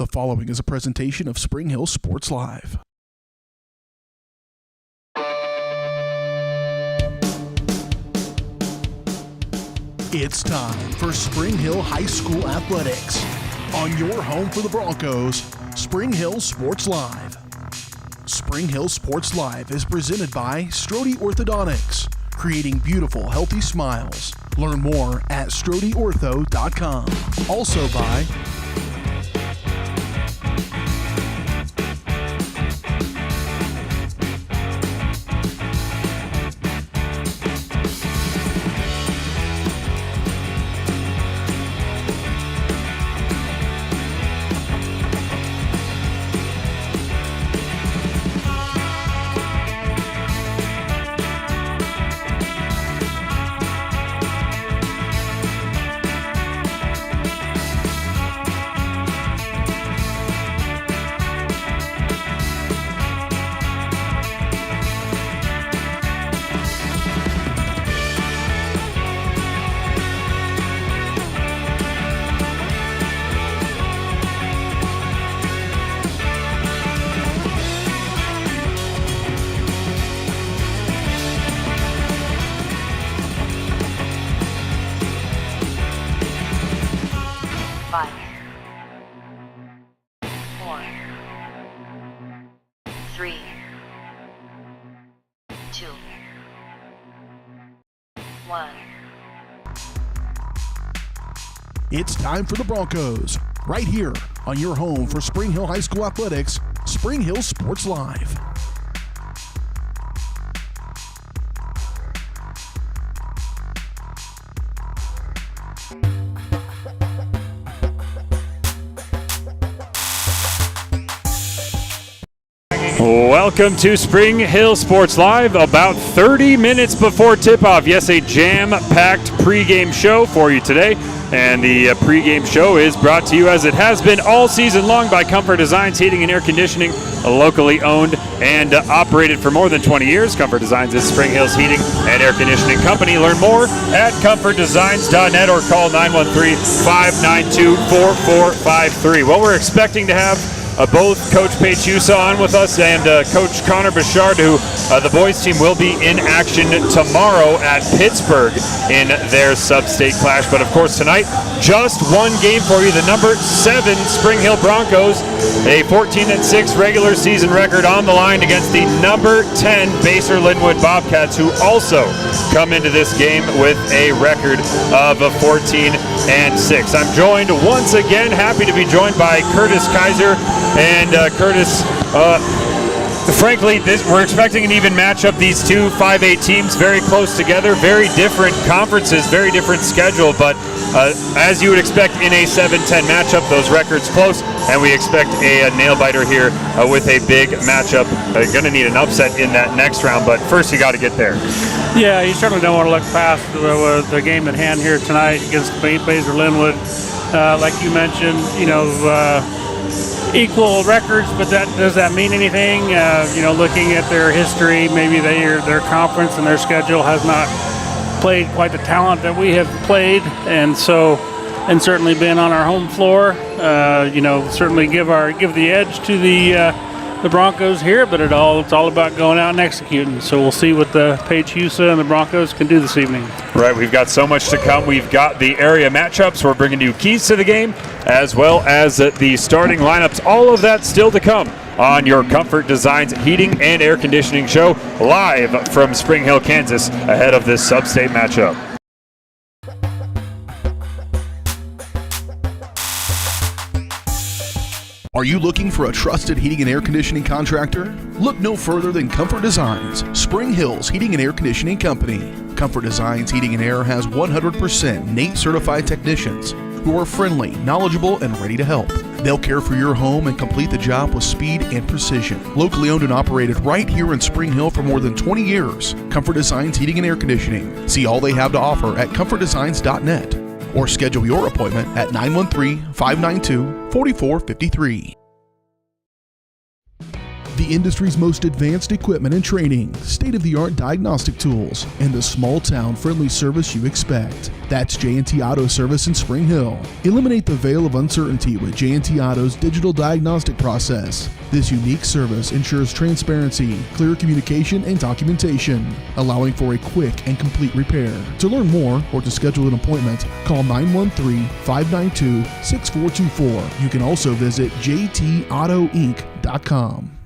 The following is a presentation of Spring Hill Sports Live. It's time for Spring Hill High School Athletics. On your home for the Broncos, Spring Hill Sports Live. Spring Hill Sports Live is presented by Strode Orthodontics, creating beautiful, healthy smiles. Learn more at StrodeOrtho.com. Also by It's time for the Broncos, right here on your home for Spring Hill High School Athletics, Spring Hill Sports Live. Welcome to Spring Hill Sports Live. About 30 minutes before tip-off. Yes, a jam-packed pregame show for you today. And the pregame show is brought to you, as it has been all season long, by Comfort Designs Heating and Air Conditioning, locally owned and operated for more than 20 years. Comfort Designs is Spring Hill's heating and air conditioning company. Learn more at comfortdesigns.net or call 913-592-4453. Well, we're expecting to have both Coach Paige Husa on with us and Coach Connor Bouchard, who the boys team will be in action tomorrow at Pittsburgh in their sub-state clash. But of course tonight, just one game for you. The number 7 Spring Hill Broncos, a 14-6 regular season record on the line against the number 10 Basehor-Linwood Bobcats, who also come into this game with a record of 14-6. I'm joined once again, happy to be joined by Curtis Kaiser. And Curtis, frankly, we're expecting an even matchup. These two 5A teams very close together, very different conferences, very different schedule. But as you would expect in a 7-10 matchup, those records close, and we expect a nail-biter here with a big matchup. Going to need an upset in that next round, but first you got to get there. Yeah, you certainly don't want to look past the game at hand here tonight against Basehor-Linwood. Like you mentioned, equal records, but does that mean anything? Looking at their history, maybe their conference and their schedule has not played quite the talent that we have played, and certainly been on our home floor. Certainly give the edge to the Broncos here, but it's all about going out and executing. So we'll see what the Paige Husa and the Broncos can do this evening. Right, we've got so much to come. We've got the area matchups. We're bringing you keys to the game, as well as the starting lineups. All of that still to come on your Comfort Designs Heating and Air Conditioning show, live from Spring Hill, Kansas, ahead of this sub-state matchup. Are you looking for a trusted heating and air conditioning contractor? Look no further than Comfort Designs, Spring Hill's heating and air conditioning company. Comfort Designs Heating and Air has 100% NATE certified technicians who are friendly, knowledgeable, and ready to help. They'll care for your home and complete the job with speed and precision. Locally owned and operated right here in Spring Hill for more than 20 years, Comfort Designs Heating and Air Conditioning. See all they have to offer at comfortdesigns.net. or schedule your appointment at 913-592-4453. the industry's most advanced equipment and training, state-of-the-art diagnostic tools, and the small-town friendly service you expect. That's J&T Auto Service in Spring Hill. Eliminate the veil of uncertainty with J&T Auto's digital diagnostic process. This unique service ensures transparency, clear communication, and documentation, allowing for a quick and complete repair. To learn more or to schedule an appointment, call 913-592-6424. You can also visit jtautoinc.com.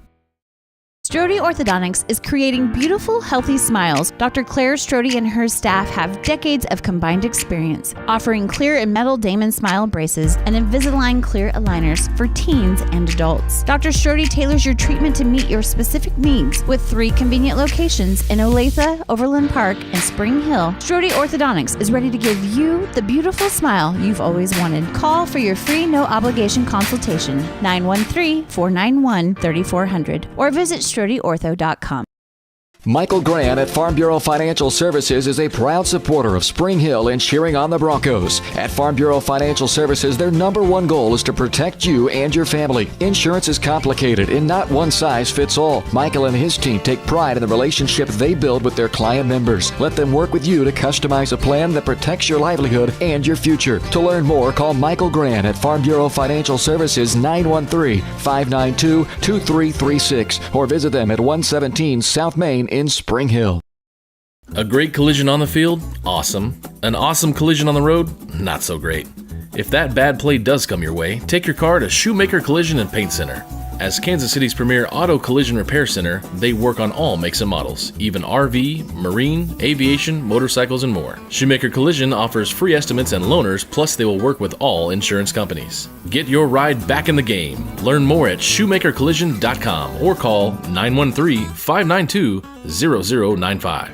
Strode Orthodontics is creating beautiful, healthy smiles. Dr. Claire Strode and her staff have decades of combined experience, offering clear and metal Damon smile braces and Invisalign clear aligners for teens and adults. Dr. Strode tailors your treatment to meet your specific needs with 3 convenient locations in Olathe, Overland Park, and Spring Hill. Strode Orthodontics is ready to give you the beautiful smile you've always wanted. Call for your free no-obligation consultation, 913-491-3400, or visit StrodeOrtho.com. Michael Grant at Farm Bureau Financial Services is a proud supporter of Spring Hill and cheering on the Broncos. At Farm Bureau Financial Services, their number one goal is to protect you and your family. Insurance is complicated and not one size fits all. Michael and his team take pride in the relationship they build with their client members. Let them work with you to customize a plan that protects your livelihood and your future. To learn more, call Michael Grant at Farm Bureau Financial Services 913-592-2336 or visit them at 117 South Main in Spring Hill. A great collision on the field? Awesome. An awesome collision on the road? Not so great. If that bad play does come your way, take your car to Shoemaker Collision and Paint Center. As Kansas City's premier auto collision repair center, they work on all makes and models, even RV, marine, aviation, motorcycles, and more. Shoemaker Collision offers free estimates and loaners, plus they will work with all insurance companies. Get your ride back in the game. Learn more at shoemakercollision.com or call 913-592-0095.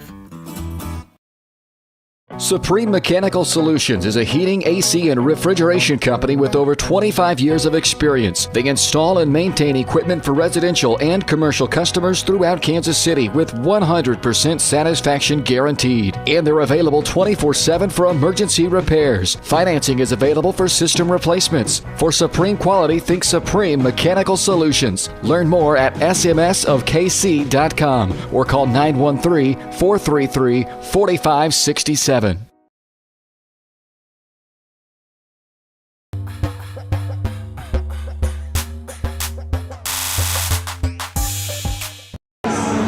Supreme Mechanical Solutions is a heating, AC, and refrigeration company with over 25 years of experience. They install and maintain equipment for residential and commercial customers throughout Kansas City with 100% satisfaction guaranteed. And they're available 24/7 for emergency repairs. Financing is available for system replacements. For supreme quality, think Supreme Mechanical Solutions. Learn more at smsofkc.com or call 913-433-4567.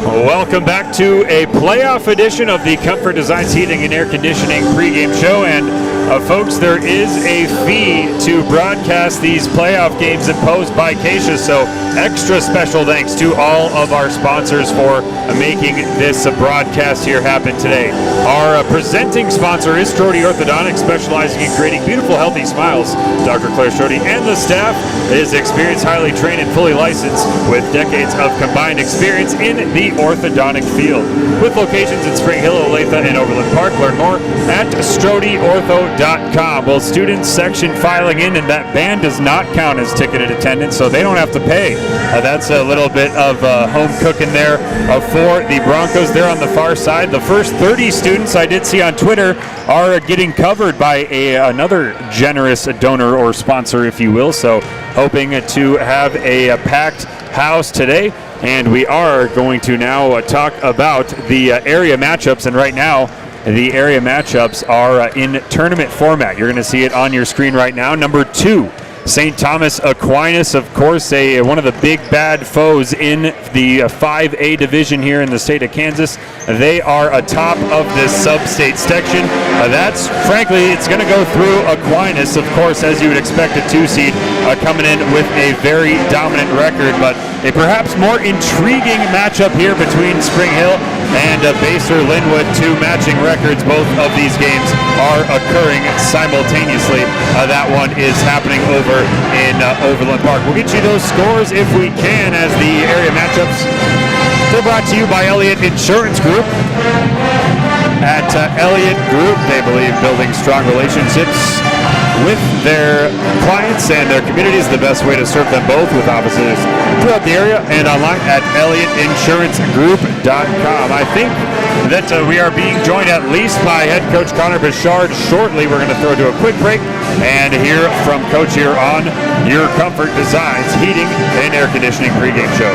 Welcome back to a playoff edition of the Comfort Designs Heating and Air Conditioning pregame show. And folks, there is a fee to broadcast these playoff games imposed by Acacia, so extra special thanks to all of our sponsors for making this broadcast here happen today. Our presenting sponsor is Strode Orthodontics, specializing in creating beautiful, healthy smiles. Dr. Claire Strode and the staff is experienced, highly trained, and fully licensed with decades of combined experience in the orthodontic field. With locations in Spring Hill, Olathe, and Overland Park. Learn more at StrodeOrtho.com. Well, students section filing in, and that band does not count as ticketed attendance, so they don't have to pay. That's a little bit of home cooking there for the Broncos. They're on the far side. The first 30 students I did see on Twitter are getting covered by another generous donor or sponsor, if you will, so hoping to have a packed house today. And we are going to now talk about the area matchups. And right now, the area matchups are in tournament format. You're going to see it on your screen right now. Number 2, St. Thomas Aquinas, of course, one of the big bad foes in the 5A division here in the state of Kansas. They are atop of this sub-state section. That's, frankly, it's going to go through Aquinas, of course, as you would expect, a 2-seed coming in with a very dominant record. But a perhaps more intriguing matchup here between Spring Hill and Basehor-Linwood, 2 matching records. Both of these games are occurring simultaneously. That one is happening over in Overland Park. We'll get you those scores if we can, as the area matchups are brought to you by Elliott Insurance Group. At Elliott Group, they believe building strong relationships with their clients and their communities, the best way to serve them both, with offices throughout the area and online at ElliottInsuranceGroup.com. I think that we are being joined at least by head coach Connor Bouchard shortly. We're going to throw to a quick break and hear from Coach here on your Comfort Designs Heating and Air Conditioning pregame show.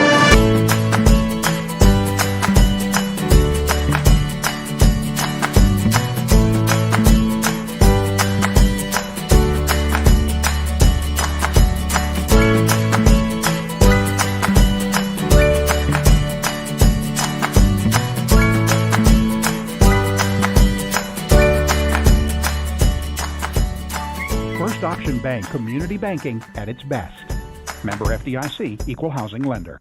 Stockton Bank community banking at its best. Member FDIC, equal housing lender.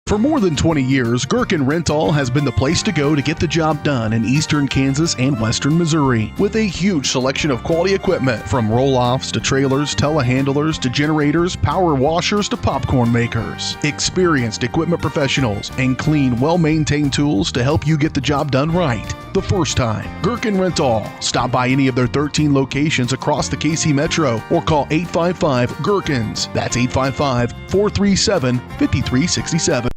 For more than 20 years, Gherkin Rental has been the place to go to get the job done in eastern Kansas and western Missouri. With a huge selection of quality equipment, from roll-offs to trailers, telehandlers to generators, power washers to popcorn makers. Experienced equipment professionals and clean, well-maintained tools to help you get the job done right the first time. Gherkin Rental. Stop by any of their 13 locations across the KC Metro or call 855-GHERKINS. That's 855-437-5367.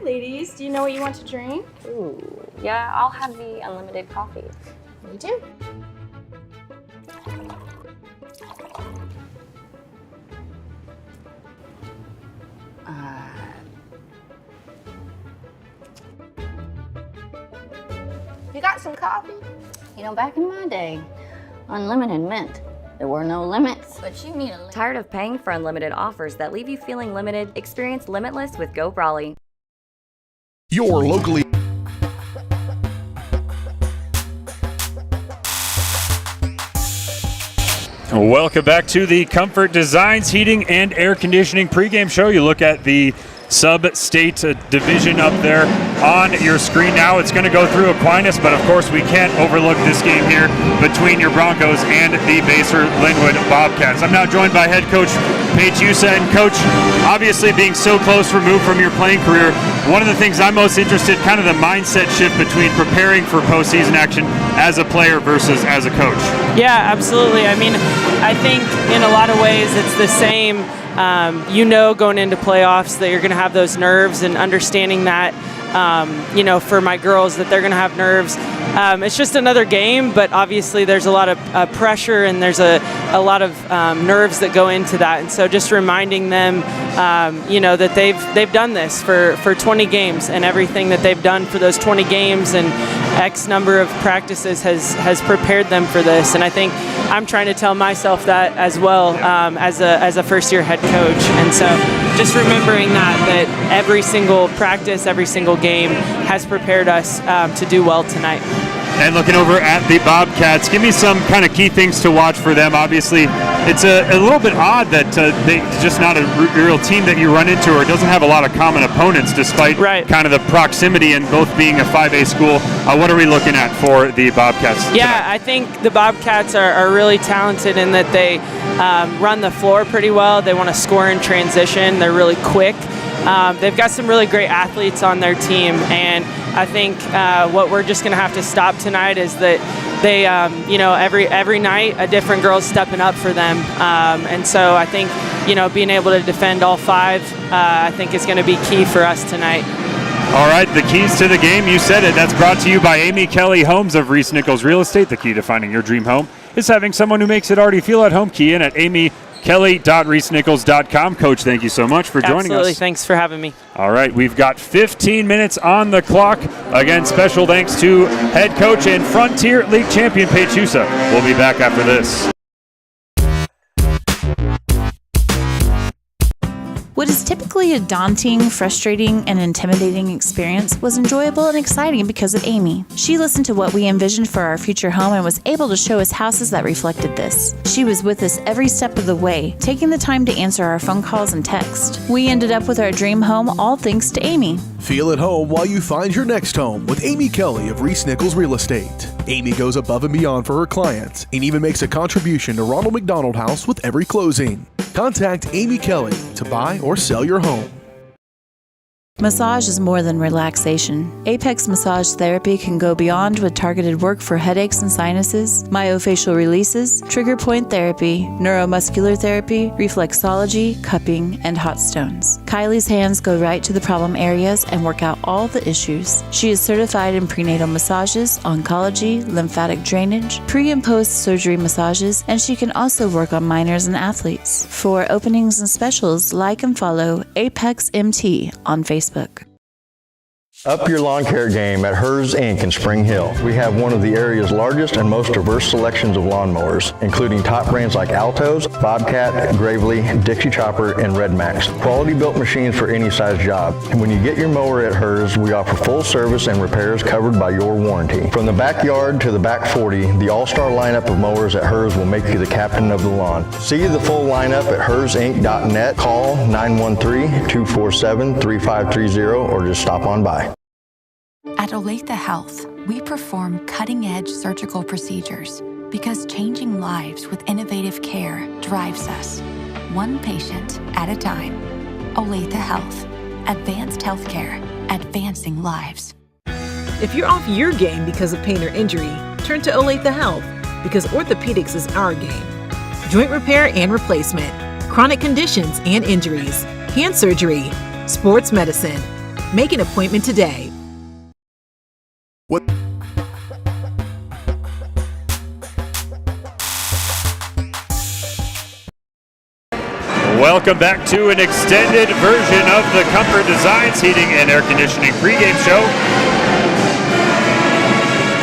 Ladies, do you know what you want to drink? Ooh, yeah, I'll have the unlimited coffee. Me too. You got some coffee? You know, back in my day, unlimited meant there were no limits. But you need a limit. Tired of paying for unlimited offers that leave you feeling limited? Experience Limitless with Go Brawley. Your locally Welcome back to the Comfort Designs Heating and Air Conditioning pregame show. You look at the sub-state division up there on your screen now. It's going to go through Aquinas, but of course we can't overlook this game here between your Broncos and the Basehor-Linwood Bobcats. I'm now joined by head coach Paige Usa. And coach, obviously being so close removed from your playing career, one of the things I'm most interested, kind of the mindset shift between preparing for postseason action as a player versus as a coach. Yeah, absolutely. I mean, I think in a lot of ways it's the same. Going into playoffs that you're going to have those nerves, and understanding that, for my girls that they're going to have nerves. It's just another game, but obviously there's a lot of pressure, and there's a lot of nerves that go into that. And so just reminding them, that they've done this for 20 games, and everything that they've done for those 20 games and X number of practices has prepared them for this. And I think I'm trying to tell myself that as well, as a first-year head coach. And so just remembering that every single practice, every single game has prepared us to do well tonight. And looking over at the Bobcats, give me some kind of key things to watch for them. Obviously, it's a little bit odd that it's just not a real team that you run into, or doesn't have a lot of common opponents, despite kind of the proximity and both being a 5A school. What are we looking at for the Bobcats tonight? Yeah, I think the Bobcats are really talented in that they run the floor pretty well. They want to score in transition. They're really quick. They've got some really great athletes on their team, and I think what we're just going to have to stop tonight is that they, every night a different girl's stepping up for them, and so I think, being able to defend all five, I think is going to be key for us tonight. All right, the keys to the game, you said it. That's brought to you by Amy Kelly Homes of Reese Nichols Real Estate. The key to finding your dream home is having someone who makes it already feel at home. Key in at amykelly.reesenichols.com. Coach, thank you so much for joining us. Absolutely, thanks for having me. All right, we've got 15 minutes on the clock. Again, special thanks to head coach and Frontier League champion Paige Usa. We'll be back after this. What is typically a daunting, frustrating, and intimidating experience was enjoyable and exciting because of Amy. She listened to what we envisioned for our future home and was able to show us houses that reflected this. She was with us every step of the way, taking the time to answer our phone calls and text. We ended up with our dream home, all thanks to Amy. Feel at home while you find your next home with Amy Kelly of Reese Nichols Real Estate. Amy goes above and beyond for her clients and even makes a contribution to Ronald McDonald House with every closing. Contact Amy Kelly to buy or sell your home. Massage is more than relaxation. Apex Massage Therapy can go beyond with targeted work for headaches and sinuses, myofascial releases, trigger point therapy, neuromuscular therapy, reflexology, cupping, and hot stones. Kylie's hands go right to the problem areas and work out all the issues. She is certified in prenatal massages, oncology, lymphatic drainage, pre- and post-surgery massages, and she can also work on minors and athletes. For openings and specials, like and follow Apex MT on Facebook. Up your lawn care game at Hers Inc. in Spring Hill. We have one of the area's largest and most diverse selections of lawnmowers, including top brands like Altos, Bobcat, Gravely, Dixie Chopper, and Red Max. Quality built machines for any size job. And when you get your mower at Hers, we offer full service and repairs covered by your warranty. From the backyard to the back 40, the all-star lineup of mowers at Hers will make you the captain of the lawn. See the full lineup at hersinc.net. Call 913-247-3530 or just stop on by. At Olathe Health, we perform cutting-edge surgical procedures because changing lives with innovative care drives us, one patient at a time. Olathe Health. Advanced healthcare. Advancing lives. If you're off your game because of pain or injury, turn to Olathe Health because orthopedics is our game. Joint repair and replacement, chronic conditions and injuries, hand surgery, sports medicine. Make an appointment today. What? Welcome back to an extended version of the Comfort Designs Heating and Air Conditioning pregame show.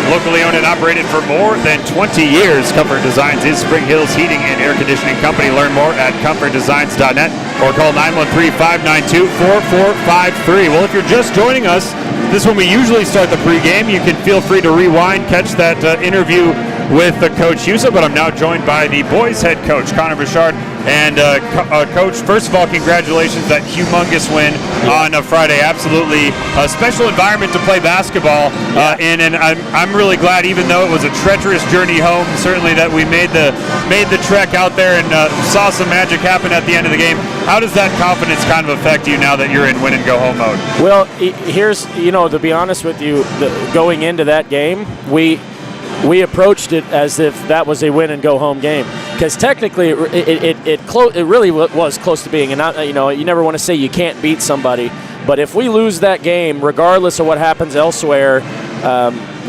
Locally owned and operated for more than 20 years, Comfort Designs is Spring Hill's heating and air conditioning company. Learn more at comfortdesigns.net or call 913-592-4453. Well, if you're just joining us, this is when we usually start the pregame. You can feel free to rewind, catch that interview with Coach Husa, but I'm now joined by the boys head coach, Connor Bouchard. And Coach, first of all, congratulations, that humongous win on a Friday. Absolutely a special environment to play basketball in, and I'm really glad, even though it was a treacherous journey home, certainly that we made the trek out there and saw some magic happen at the end of the game. How does that confidence kind of affect you now that you're in win and go home mode? Well, here's, to be honest with you, going into that game, we approached it as if that was a win and go home game, because technically it really was close to being. And you never want to say you can't beat somebody, but if we lose that game, regardless of what happens elsewhere,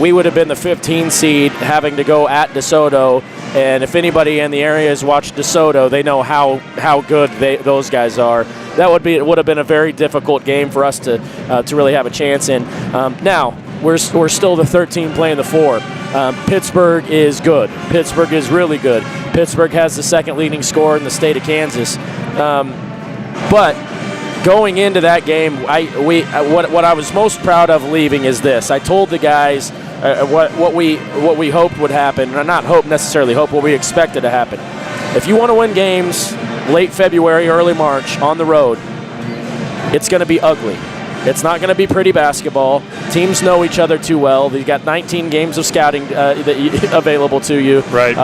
we would have been the 15 seed having to go at DeSoto. And if anybody in the area has watched DeSoto, they know how good those guys are. It would have been a very difficult game for us to really have a chance in. Now we're still the 13 playing the 4. Pittsburgh is good. Pittsburgh is really good. Pittsburgh has the second leading scorer in the state of Kansas. But going into that game, what I was most proud of leaving is this. I told the guys what we hoped would happen, or not hope necessarily, hope what we expected to happen. If you want to win games late February, early March on the road, it's going to be ugly. It's not going to be pretty basketball. Teams know each other too well. They've got 19 games of scouting available to you. Right.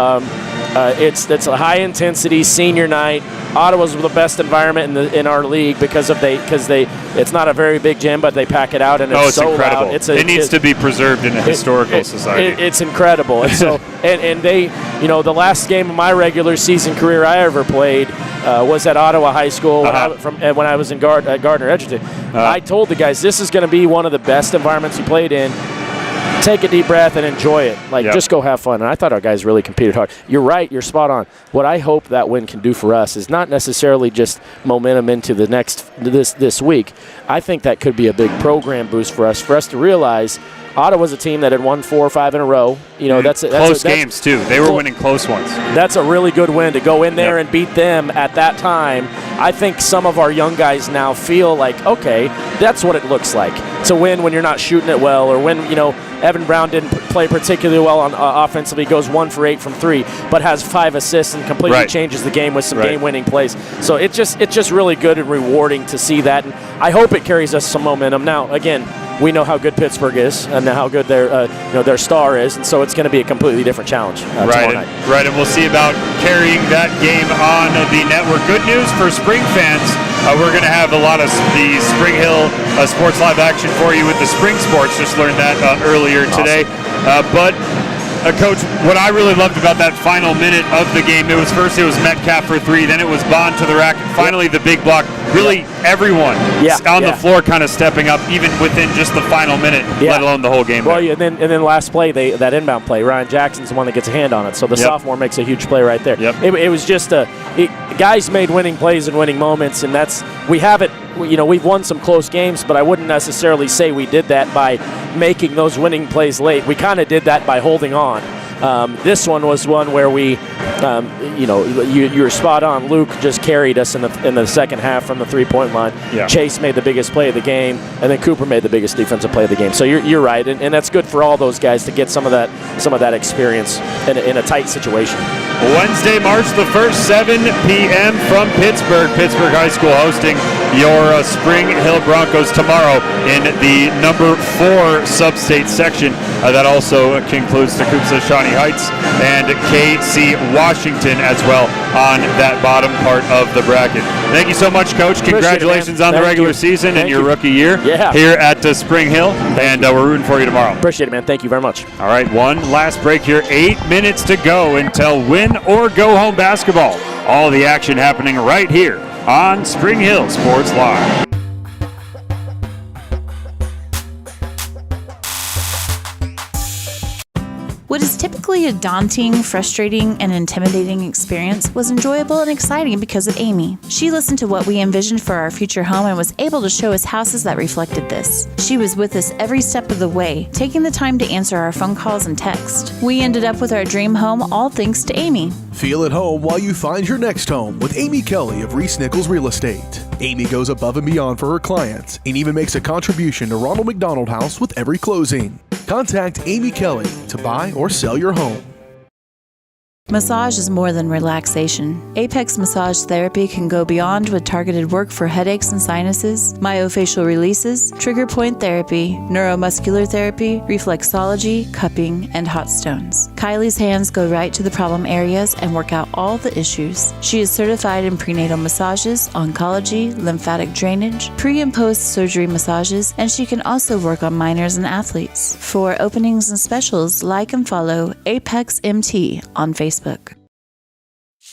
It's a high-intensity senior night. Ottawa's the best environment in our league because it's not a very big gym, but they pack it out and it's so incredible. loud. It needs to be preserved in a historical society. It's incredible. And so and they, the last game of my regular season career I ever played was at Ottawa High School when I was in Gardner Edgerton. I told the guys, this is going to be one of the best environments you played in. Take a deep breath and enjoy it. Just go have fun. And I thought our guys really competed hard. You're right. You're spot on. What I hope that win can do for us is not necessarily just momentum into the this week. I think that could be a big program boost for us to realize Ottawa's a team that had won 4 or 5 in a row. That's close games too. They were winning close ones. That's a really good win to go in there and beat them at that time. I think some of our young guys now feel like, okay, that's what it looks like to win when you're not shooting it well, or when Evan Brown didn't play particularly well on offensively, goes 1 for 8 from 3, but has 5 assists and completely changes the game with some game-winning plays. So it's just really good and rewarding to see that, and I hope it carries us some momentum. Now, again, we know how good Pittsburgh is and how good their star is, and so it's going to be a completely different challenge tomorrow night. Right, and we'll see about carrying that game on the network. Good news for spring fans. We're going to have a lot of the Spring Hill Sports Live action for you with the spring sports. Just learned that earlier today. But Coach, what I really loved about that final minute of the game, it was Metcalf for 3, then it was Bond to the rack, and finally the big block. Really, everyone on the floor kind of stepping up, even within just the final minute, let alone the whole game. Well, and then last play, that inbound play, Ryan Jackson's the one that gets a hand on it, so the sophomore makes a huge play right there. It was just guys made winning plays and winning moments, and we have it we've won some close games, but I wouldn't necessarily say we did that by making those winning plays late. We kind of did that by holding on. This one was one where we, you're spot on. Luke just carried us in the second half from the three-point line. Yeah. Chase made the biggest play of the game, and then Cooper made the biggest defensive play of the game. So you're right, and that's good for all those guys to get some of that experience in a tight situation. Wednesday, March the 1st, 7 p.m. from Pittsburgh. Pittsburgh High School hosting your Spring Hill Broncos tomorrow in the number 4 sub-state section. That also concludes Tecumseh, Shawnee Heights, and KC Washington as well on that bottom part of the bracket. Thank you so much, Coach. Congratulations on the regular season and your rookie year here at Spring Hill, and we're rooting for you tomorrow. Appreciate it, man. Thank you very much. All right, one last break here. 8 minutes to go until win or go home basketball. All the action happening right here on Spring Hill Sports Live. What is typically a daunting, frustrating, and intimidating experience was enjoyable and exciting because of Amy. She listened to what we envisioned for our future home and was able to show us houses that reflected this. She was with us every step of the way, taking the time to answer our phone calls and texts. We ended up with our dream home all thanks to Amy. Feel at home while you find your next home with Amy Kelly of Reese Nichols Real Estate. Amy goes above and beyond for her clients and even makes a contribution to Ronald McDonald House with every closing. Contact Amy Kelly to buy or sell your home. Massage is more than relaxation. Apex Massage Therapy can go beyond with targeted work for headaches and sinuses, myofascial releases, trigger point therapy, neuromuscular therapy, reflexology, cupping, and hot stones. Kylie's hands go right to the problem areas and work out all the issues. She is certified in prenatal massages, oncology, lymphatic drainage, pre- and post-surgery massages, and she can also work on minors and athletes. For openings and specials, like and follow Apex MT on Facebook.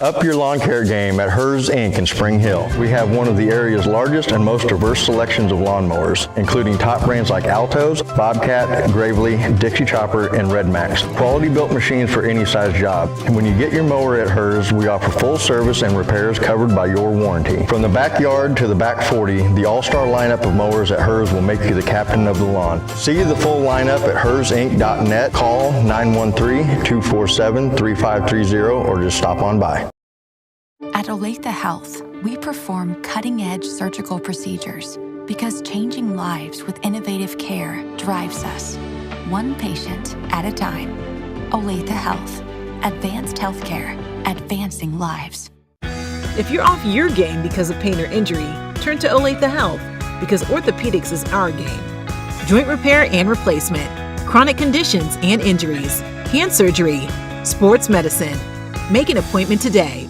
Up your lawn care game at Hers Inc. in Spring Hill. We have one of the area's largest and most diverse selections of lawnmowers, including top brands like Altos, Bobcat, Gravely, Dixie Chopper, and Red Max. Quality built machines for any size job. And when you get your mower at Hers, we offer full service and repairs covered by your warranty. From the backyard to the back 40, the all-star lineup of mowers at Hers will make you the captain of the lawn. See the full lineup at hersinc.net. Call 913-247-3530 or just stop on by. At Olathe Health, we perform cutting-edge surgical procedures because changing lives with innovative care drives us, one patient at a time. Olathe Health. Advanced healthcare. Advancing lives. If you're off your game because of pain or injury, turn to Olathe Health because orthopedics is our game. Joint repair and replacement, chronic conditions and injuries, hand surgery, sports medicine. Make an appointment today.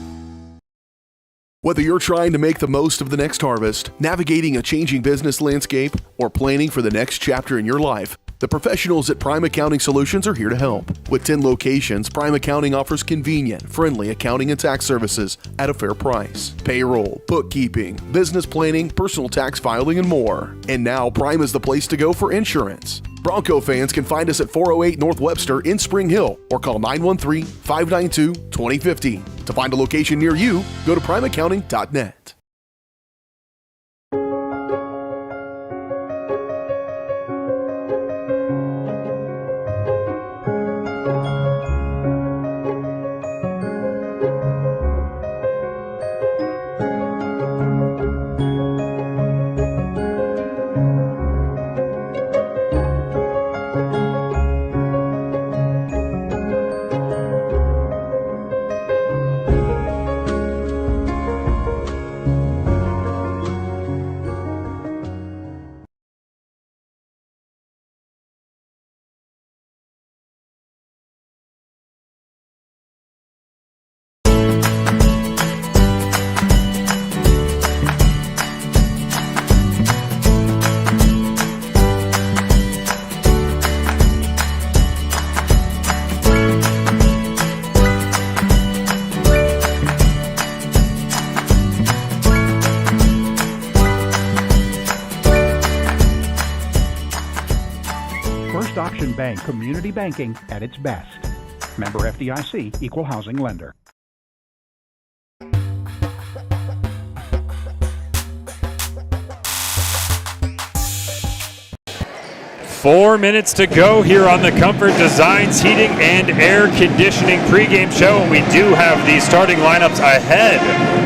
Whether you're trying to make the most of the next harvest, navigating a changing business landscape, or planning for the next chapter in your life, the professionals at Prime Accounting Solutions are here to help. With 10 locations, Prime Accounting offers convenient, friendly accounting and tax services at a fair price. Payroll, bookkeeping, business planning, personal tax filing, and more. And now Prime is the place to go for insurance. Bronco fans can find us at 408 North Webster in Spring Hill or call 913-592-2050. To find a location near you, go to primeaccounting.net. Bank community banking at its best. Member FDIC, equal housing lender. 4 minutes to go here on the Comfort Designs Heating and Air Conditioning pregame show, and we do have the starting lineups ahead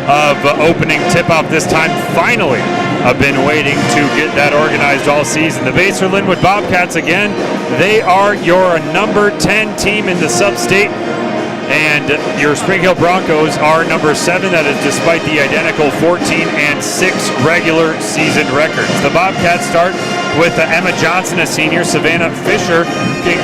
of opening tip-off this time. Finally, I've been waiting to get that organized all season. The Basehor-Linwood Bobcats, again, they are your number 10 team in the sub-state, and your Spring Hill Broncos are number 7. That is despite the identical 14-6 regular season records. The Bobcats start with Emma Johnson, a senior, Savannah Fisher,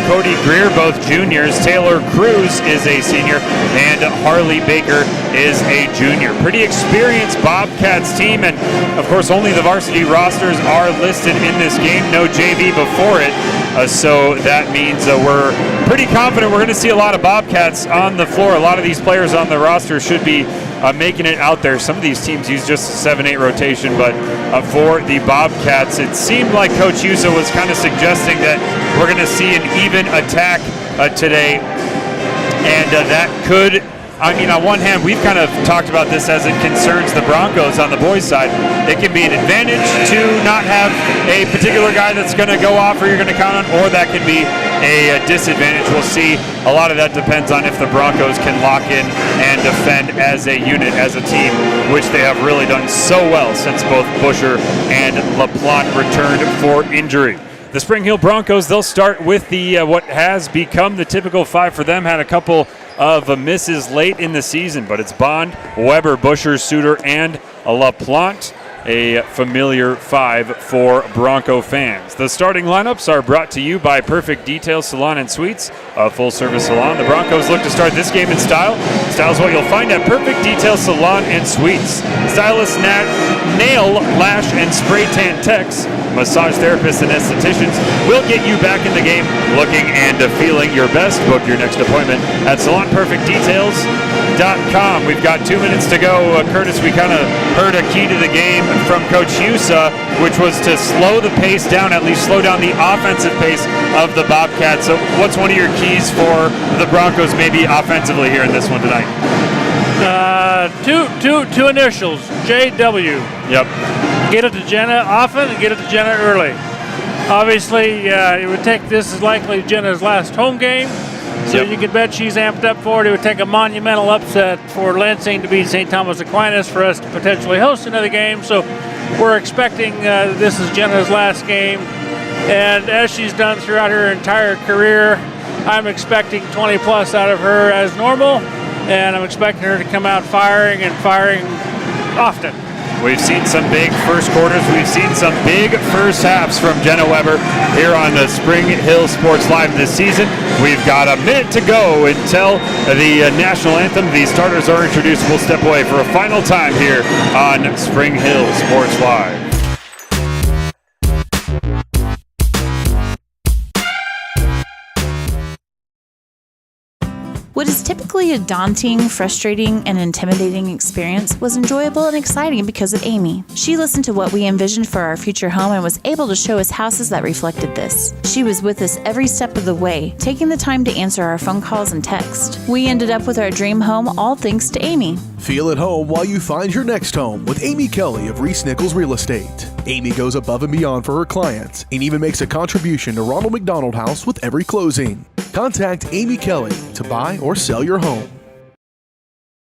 Cody Greer, both juniors, Taylor Cruz is a senior, and Harley Baker is a junior. Pretty experienced Bobcats team, and of course only the varsity rosters are listed in this game, no JV before it, so that means we're pretty confident we're going to see a lot of Bobcats on the floor. A lot of these players on the roster should be making it out there. Some of these teams use just a 7-8 rotation, but for the Bobcats, it seemed like Coach Uso was kind of suggesting that we're going to see an even attack today, and that could, I mean, on one hand, we've kind of talked about this as it concerns the Broncos on the boys' side. It can be an advantage to not have a particular guy that's going to go off or you're going to count on, or that can be a disadvantage. We'll see. A lot of that depends on if the Broncos can lock in and defend as a unit, as a team, which they have really done so well since both Busher and LaPlante returned for injury. The Spring Hill Broncos, they'll start with the what has become the typical 5 for them. Had a couple of misses late in the season, but it's Bond, Weber, Busher, Suter, and LaPlante, a familiar 5 for Bronco fans. The starting lineups are brought to you by Perfect Detail Salon and Suites, a full-service salon. The Broncos look to start this game in style. Style is what you'll find at Perfect Detail Salon and Suites. Stylists, nail, lash, and spray tan techs, massage therapists, and estheticians will get you back in the game looking and feeling your best. Book your next appointment at salonperfectdetails.com. We've got 2 minutes to go. Curtis, we kind of heard a key to the game from Coach Husa, which was to slow the pace down, at least slow down the offensive pace of the Bobcats. So what's one of your keys for the Broncos maybe offensively here in this one tonight? Two initials, JW. Yep. Get it to Jenna often and get it to Jenna early. Obviously, it would take, this is likely Jenna's last home game, so you can bet she's amped up for it. It would take a monumental upset for Lansing to beat St. Thomas Aquinas for us to potentially host another game. So we're expecting this is Jenna's last game. And as she's done throughout her entire career, I'm expecting 20 plus out of her as normal. And I'm expecting her to come out firing and firing often. We've seen some big first quarters. We've seen some big first halves from Jenna Weber here on the Spring Hill Sports Live this season. We've got a minute to go until the national anthem. The starters are introduced. We'll step away for a final time here on Spring Hill Sports Live. What is typically a daunting, frustrating, and intimidating experience was enjoyable and exciting because of Amy. She listened to what we envisioned for our future home and was able to show us houses that reflected this. She was with us every step of the way, taking the time to answer our phone calls and text. We ended up with our dream home all thanks to Amy. Feel at home while you find your next home with Amy Kelly of Reese Nichols Real Estate. Amy goes above and beyond for her clients and even makes a contribution to Ronald McDonald House with every closing. Contact Amy Kelly to buy or sell your home.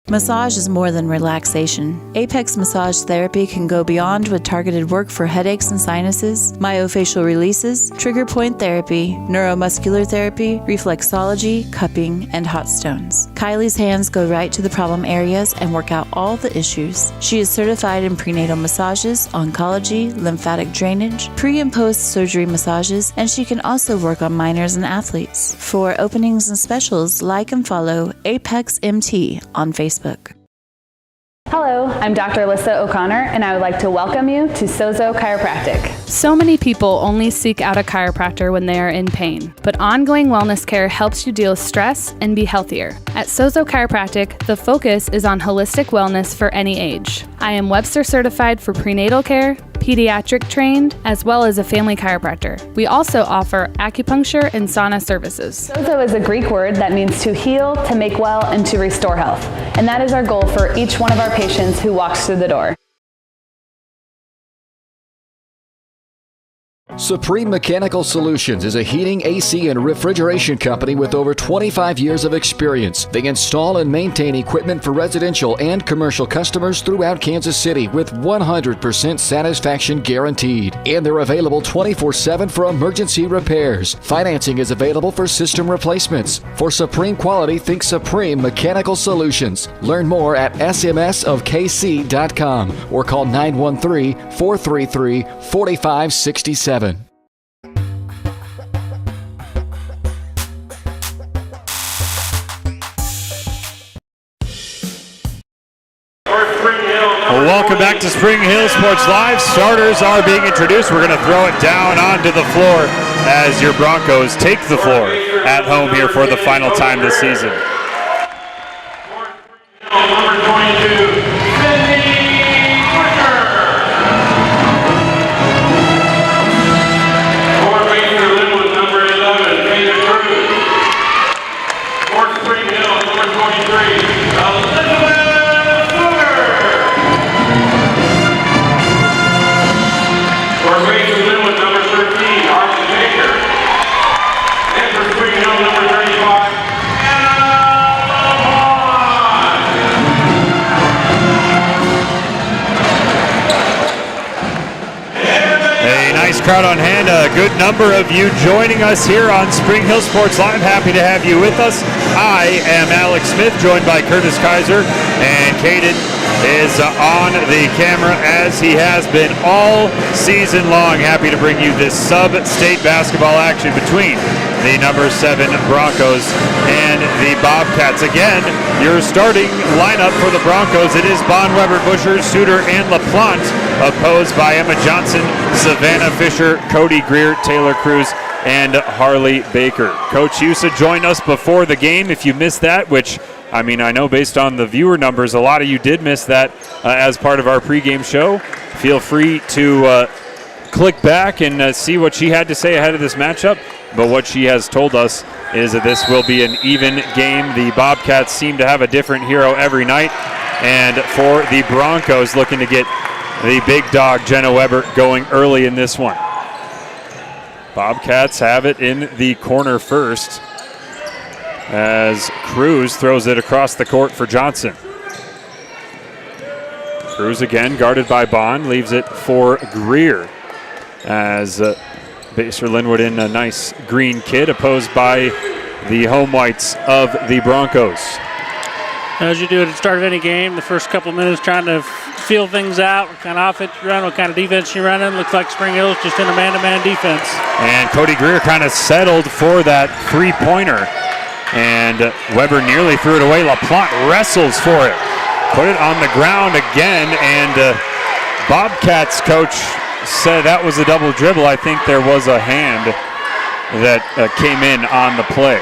Massage is more than relaxation. Apex Massage Therapy can go beyond with targeted work for headaches and sinuses, myofascial releases, trigger point therapy, neuromuscular therapy, reflexology, cupping, and hot stones. Kylie's hands go right to the problem areas and work out all the issues. She is certified in prenatal massages, oncology, lymphatic drainage, pre- and post-surgery massages, and she can also work on minors and athletes. For openings and specials, like and follow Apex MT on Facebook. Hello, I'm Dr. Alyssa O'Connor, and I would like to welcome you to Sozo Chiropractic. So many people only seek out a chiropractor when they are in pain, but ongoing wellness care helps you deal with stress and be healthier. At Sozo Chiropractic, the focus is on holistic wellness for any age. I am Webster certified for prenatal care, pediatric trained, as well as a family chiropractor. We also offer acupuncture and sauna services. Sozo is a Greek word that means to heal, to make well, and to restore health. And that is our goal for each one of our patients who walks through the door. Supreme Mechanical Solutions is a heating, AC, and refrigeration company with over 25 years of experience. They install and maintain equipment for residential and commercial customers throughout Kansas City with 100% satisfaction guaranteed. And they're available 24/7 for emergency repairs. Financing is available for system replacements. For supreme quality, think Supreme Mechanical Solutions. Learn more at smsofkc.com or call 913-433-4567. Well, welcome back to Spring Hill Sports Live. Starters are being introduced. We're going to throw it down onto the floor as your Broncos take the floor at home here for the final time this season. Number 22, Basehor-Linwood, number 11, Taylor Cruz. For Spring Hill, number 23, Elizabeth Sugar. For Basehor-Linwood, number 13, Harvey Baker. And for Spring Hill, number 35, A nice crowd on hand, a good number of you joining us here on Spring Hill Sports Live. Happy to have you with us. I am Alex Smith, joined by Curtis Kaiser, and Caden is on the camera as he has been all season long. Happy to bring you this sub-state basketball action between the number 7 Broncos and the Bobcats. Again, your starting lineup for the Broncos, it is Bonweber, Busher, Suter, and LaPlante, opposed by Emma Johnson, Savannah Fisher, Cody Greer, Taylor Cruz, and Harley Baker. Coach Husa joined us before the game. If you missed that, which I know based on the viewer numbers, a lot of you did miss that as part of our pregame show. Feel free to click back and see what she had to say ahead of this matchup. But what she has told us is that this will be an even game. The Bobcats seem to have a different hero every night. And for the Broncos, looking to get the big dog, Jenna Weber, going early in this one. Bobcats have it in the corner first as Cruz throws it across the court for Johnson. Cruz again guarded by Bond, leaves it for Greer as Basehor-Linwood in a nice green kit, opposed by the home whites of the Broncos. As you do at the start of any game, the first couple of minutes trying to feel things out, what kind of offense you run, what kind of defense you run in. Looks like Spring Hill's just in a man-to-man defense. And Cody Greer kind of settled for that three-pointer. And Weber nearly threw it away. LaPlante wrestles for it. Put it on the ground again, and Bobcats coach said that was a double dribble. I think there was a hand that came in on the play.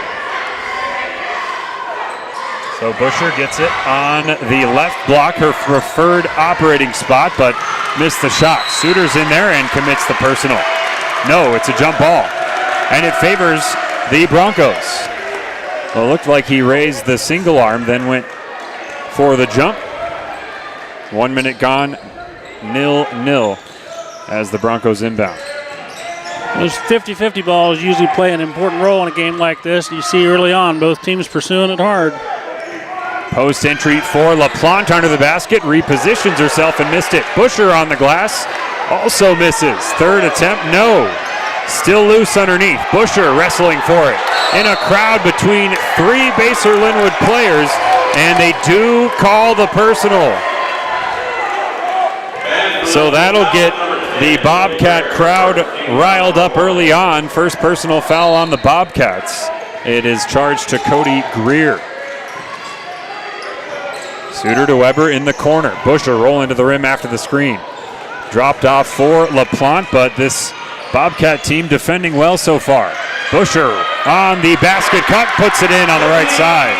So Busher gets it on the left block, her preferred operating spot, but missed the shot. Suter's in there and commits the personal. No, it's a jump ball, and it favors the Broncos. Well, it looked like he raised the single arm, then went for the jump. 1 minute gone, 0-0 as the Broncos inbound. Those 50-50 balls usually play an important role in a game like this. You see early on both teams pursuing it hard. Post entry for LaPlante under the basket, repositions herself and missed it. Busher on the glass, also misses. Third attempt, no. Still loose underneath. Busher wrestling for it. In a crowd between 3 Basehor-Linwood players, and they do call the personal. So that'll get the Bobcat crowd riled up early on. First personal foul on the Bobcats. It is charged to Cody Greer. Suter to Weber in the corner. Busher rolling to the rim after the screen. Dropped off for LaPlante, but this Bobcat team defending well so far. Busher on the basket cut, puts it in on the right side.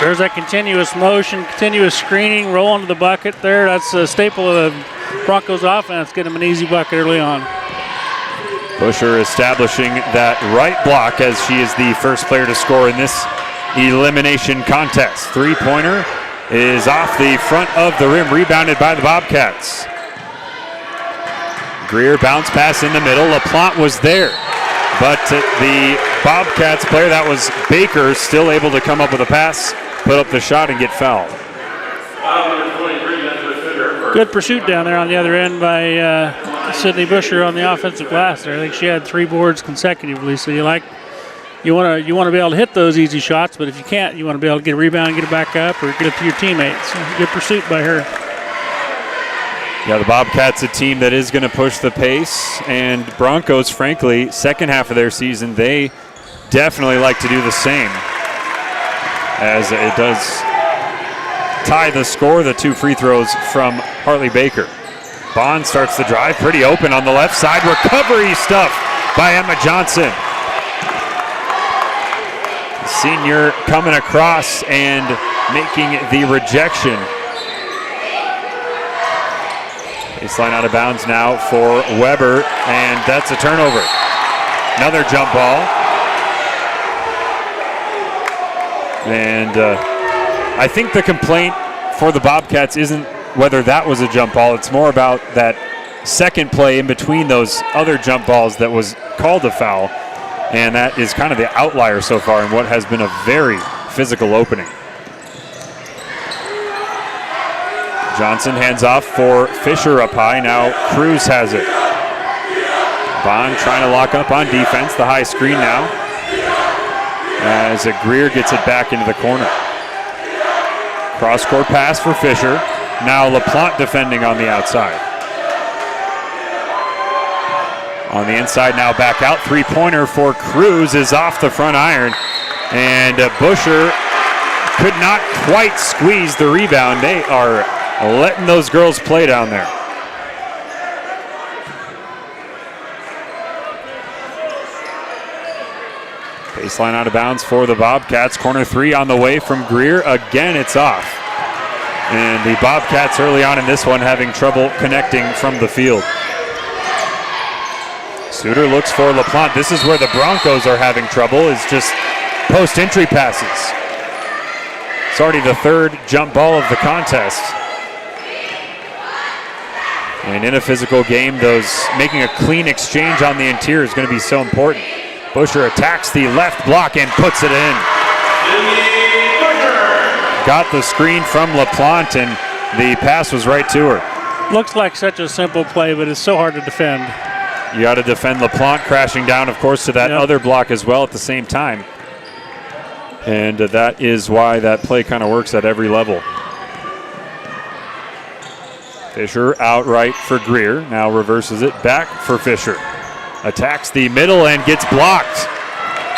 There's that continuous motion, continuous screening, rolling to the bucket there. That's a staple of the Broncos offense, get them an easy bucket early on. Busher establishing that right block as she is the first player to score in this elimination contest. Three-pointer is off the front of the rim, rebounded by the Bobcats. Greer bounce pass in the middle. LaPlante was there, but the Bobcats player, that was Baker, still able to come up with a pass, put up the shot, and get fouled. Good pursuit down there on the other end by Sydney Busher on the offensive glass there. I think she had 3 boards consecutively. So you want to be able to hit those easy shots, but if you can't, you want to be able to get a rebound, get it back up, or get it to your teammates. Good pursuit by her. Yeah, the Bobcats, a team that is going to push the pace, and Broncos, frankly, second half of their season, they definitely like to do the same, as it does tie the score. The 2 free throws from Hartley Baker. Bond starts the drive, pretty open on the left side. Recovery stuff by Emma Johnson. Senior coming across and making the rejection. Baseline out of bounds now for Weber, and that's a turnover. Another jump ball. And I think the complaint for the Bobcats isn't whether that was a jump ball. It's more about that second play in between those other jump balls that was called a foul. And that is kind of the outlier so far in what has been a very physical opening. Johnson hands off for Fisher up high. Now Cruz has it. Bond trying to lock up on defense. The high screen now, as Greer gets it back into the corner. Cross-court pass for Fisher. Now LaPlante defending on the outside. On the inside now, back out. Three-pointer for Cruz is off the front iron. And Busher could not quite squeeze the rebound. They are letting those girls play down there. Baseline out of bounds for the Bobcats. Corner 3 on the way from Greer. Again, it's off. And the Bobcats early on in this one having trouble connecting from the field. Suter looks for LaPlante. This is where the Broncos are having trouble, is just post-entry passes. It's already the 3rd jump ball of the contest. And in a physical game, making a clean exchange on the interior is going to be so important. Busher attacks the left block and puts it in. Got the screen from LaPlante, and the pass was right to her. Looks like such a simple play, but it's so hard to defend. You got to defend LaPlante, crashing down, of course, to that other block as well at the same time. And that is why that play kind of works at every level. Fisher outright for Greer. Now reverses it back for Fisher. Attacks the middle and gets blocked.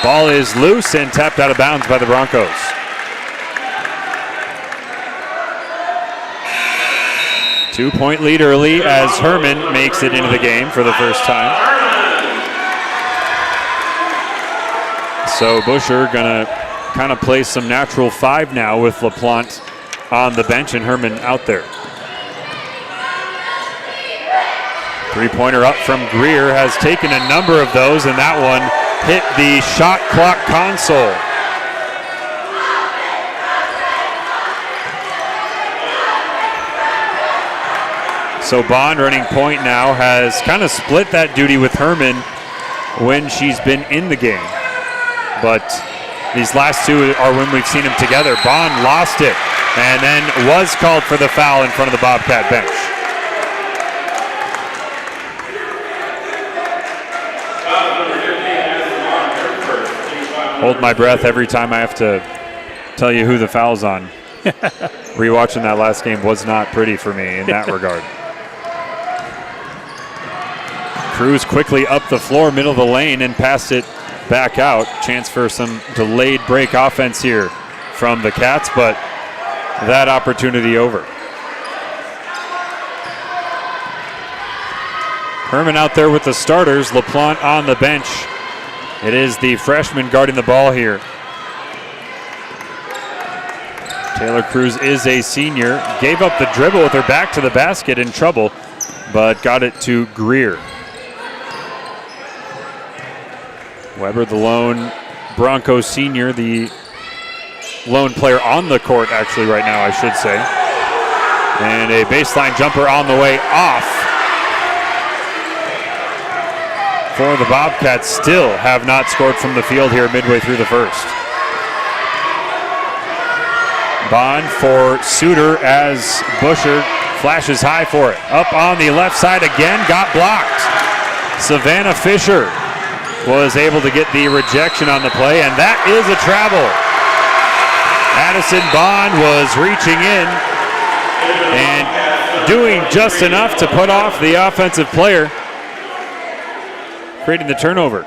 Ball is loose and tapped out of bounds by the Broncos. Two-point lead early as Herman makes it into the game for the first time. So Busher gonna kind of play some natural 5 now with LaPlante on the bench and Herman out there. Three-pointer up from Greer, has taken a number of those, and that one hit the shot clock console. So Bond, running point now, has kind of split that duty with Herman when she's been in the game. But these last 2 are when we've seen them together. Bond lost it and then was called for the foul in front of the Bobcat bench. Hold my breath every time I have to tell you who the foul's on. Rewatching that last game was not pretty for me in that regard. Cruz quickly up the floor, middle of the lane, and passed it back out. Chance for some delayed break offense here from the Cats, but that opportunity over. Herman out there with the starters, LaPlante on the bench. It is the freshman guarding the ball here. Taylor Cruz is a senior. Gave up the dribble with her back to the basket, in trouble, but got it to Greer. Weber, the lone Broncos senior, the lone player on the court actually right now, I should say. And a baseline jumper on the way off. for the Bobcats still have not scored from the field here midway through the first. Bond for Suter as Busher flashes high for it. Up on the left side again, got blocked. Savannah Fisher was able to get the rejection on the play, and that is a travel. Addison Bond was reaching in and doing just enough to put off the offensive player, creating the turnover.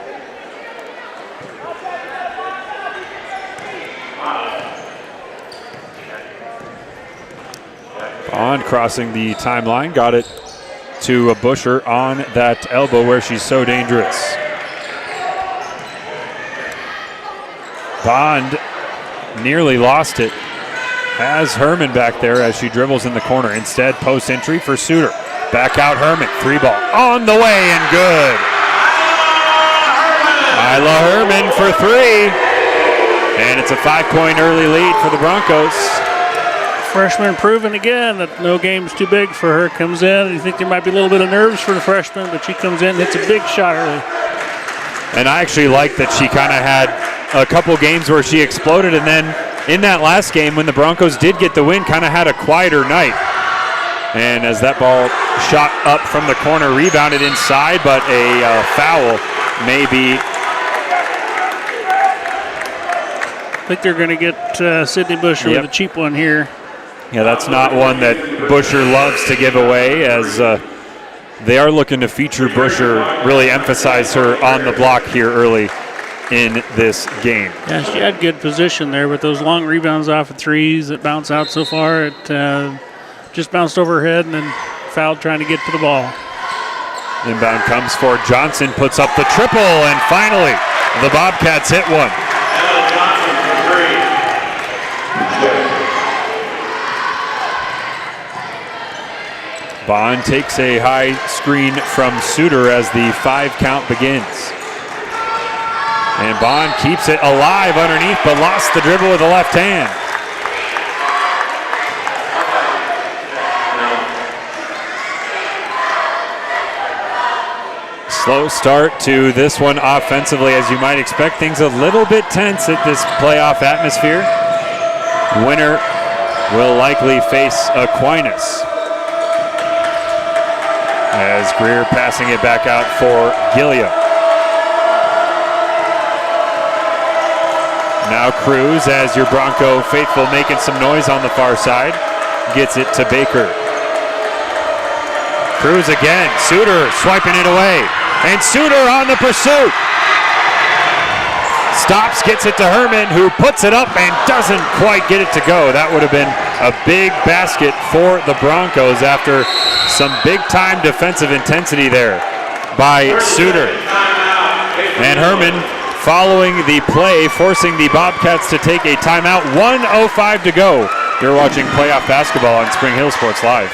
Bond crossing the timeline, got it to a Busher on that elbow where she's so dangerous. Bond nearly lost it. Has Herman back there as she dribbles in the corner. Instead, post entry for Suter. Back out Herman, 3-ball on the way and good. Isla Herman for 3. And it's a 5-point early lead for the Broncos. Freshman proving again that no game's too big for her. Comes in, you think there might be a little bit of nerves for the freshman, but she comes in and hits a big shot early. And I actually like that she kind of had a couple games where she exploded, and then in that last game when the Broncos did get the win, kind of had a quieter night. And as that ball shot up from the corner, rebounded inside, but a foul maybe. I think they're going to get Sydney Busher with a cheap one here. Yeah, that's not one that Busher loves to give away, as they are looking to feature Busher, really emphasize her on the block here early in this game. Yeah, she had good position there, but those long rebounds off of threes that bounce out so far, it just bounced over her head and then fouled trying to get to the ball. Inbound comes for Johnson, puts up the triple, and finally the Bobcats hit one. Bond takes a high screen from Suter as the 5 count begins. And Bond keeps it alive underneath, but lost the dribble with the left hand. Slow start to this one offensively, as you might expect. Things a little bit tense at this playoff atmosphere. Winner will likely face Aquinas. As Greer passing it back out for Gilliam. Now Cruz, as your Bronco faithful, making some noise on the far side. Gets it to Baker. Cruz again. Suter swiping it away. And Suter on the pursuit. Stops, gets it to Herman, who puts it up and doesn't quite get it to go. That would have been a big basket for the Broncos after some big-time defensive intensity there by Suter. And Herman following the play, forcing the Bobcats to take a timeout. 1:05 to go. You're watching playoff basketball on Spring Hill Sports Live.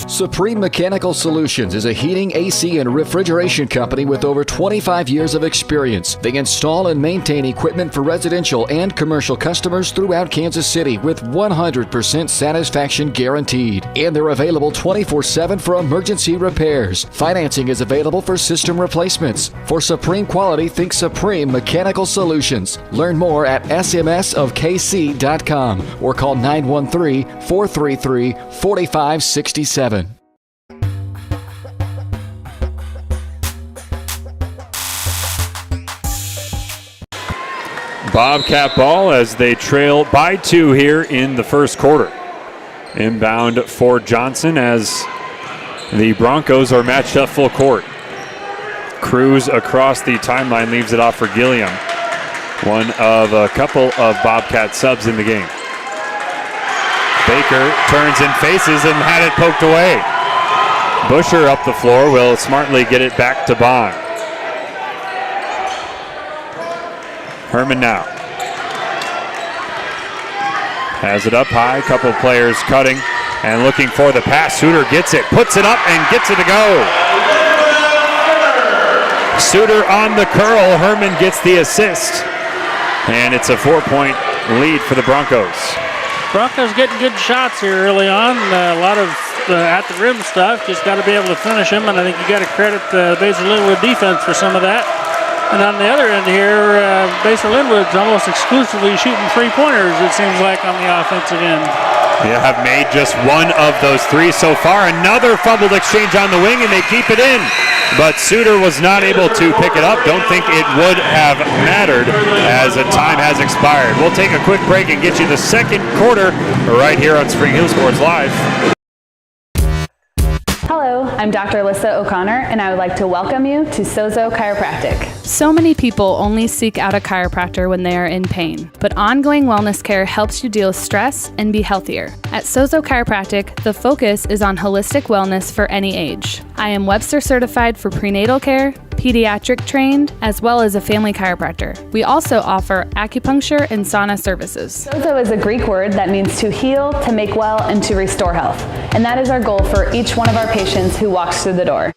Supreme Mechanical Solutions is a heating, AC, and refrigeration company with over 25 years of experience. They install and maintain equipment for residential and commercial customers throughout Kansas City with 100% satisfaction guaranteed. And they're available 24/7 for emergency repairs. Financing is available for system replacements. For supreme quality, think Supreme Mechanical Solutions. Learn more at smsofkc.com or call 913-433-4567. Bobcat ball as they trail by 2 here in the first quarter. Inbound for Johnson as the Broncos are matched up full court. Cruz across the timeline leaves it off for Gilliam. One of a couple of Bobcat subs in the game. Baker turns and faces and had it poked away. Busher up the floor will smartly get it back to Bond. Herman now. Has it up high, couple players cutting and looking for the pass. Suter gets it, puts it up and gets it to go. Suter on the curl, Herman gets the assist. And it's a 4-point lead for the Broncos. Broncos getting good shots here early on. A lot of at the rim stuff. Just got to be able to finish them, and I think you got to credit the Basehor-Linwood defense for some of that. And on the other end here, Basehor-Linwood's almost exclusively shooting three-pointers, it seems like, on the offensive end. They have made just one of those three so far. Another fumbled exchange on the wing, and they keep it in. But Suter was not able to pick it up. Don't think it would have mattered as the time has expired. We'll take a quick break and get you the second quarter right here on Spring Hill Sports Live. Hello, I'm Dr. Alyssa O'Connor, and I would like to welcome you to Sozo Chiropractic. So many people only seek out a chiropractor when they are in pain, but ongoing wellness care helps you deal with stress and be healthier. At Sozo Chiropractic, the focus is on holistic wellness for any age. I am Webster certified for prenatal care, pediatric trained, as well as a family chiropractor. We also offer acupuncture and sauna services. Sozo is a Greek word that means to heal, to make well, and to restore health. And that is our goal for each one of our patients who walks through the door.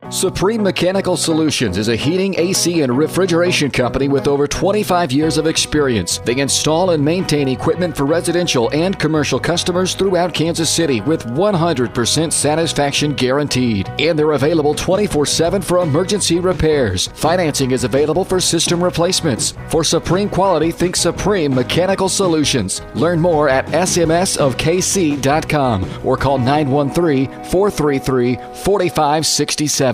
Supreme Mechanical Solutions is a heating, AC, and refrigeration company with over 25 years of experience. They install and maintain equipment for residential and commercial customers throughout Kansas City with 100% satisfaction guaranteed. And they're available 24/7 for emergency repairs. Financing is available for system replacements. For supreme quality, think Supreme Mechanical Solutions. Learn more at smsofkc.com or call 913-433-4567.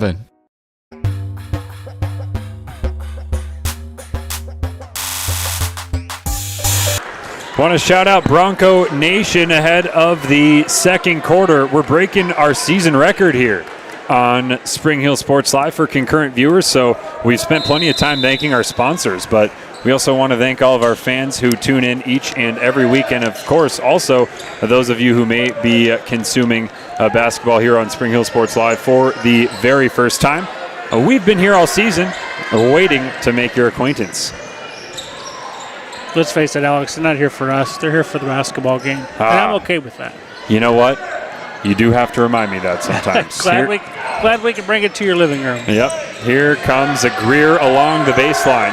Want to shout out Bronco Nation ahead of the second quarter. We're breaking our season record here on Spring Hill Sports Live for concurrent viewers, so we've spent plenty of time thanking our sponsors, but we also want to thank all of our fans who tune in each and every week, and of course also those of you who may be consuming basketball here on Spring Hill Sports Live for the very first time. We've been here all season waiting to make your acquaintance. Let's face it, Alex, they're not here for us. They're here for the basketball game, and I'm okay with that. You know what? You do have to remind me that sometimes. glad we can bring it to your living room. Yep. Here comes a Greer along the baseline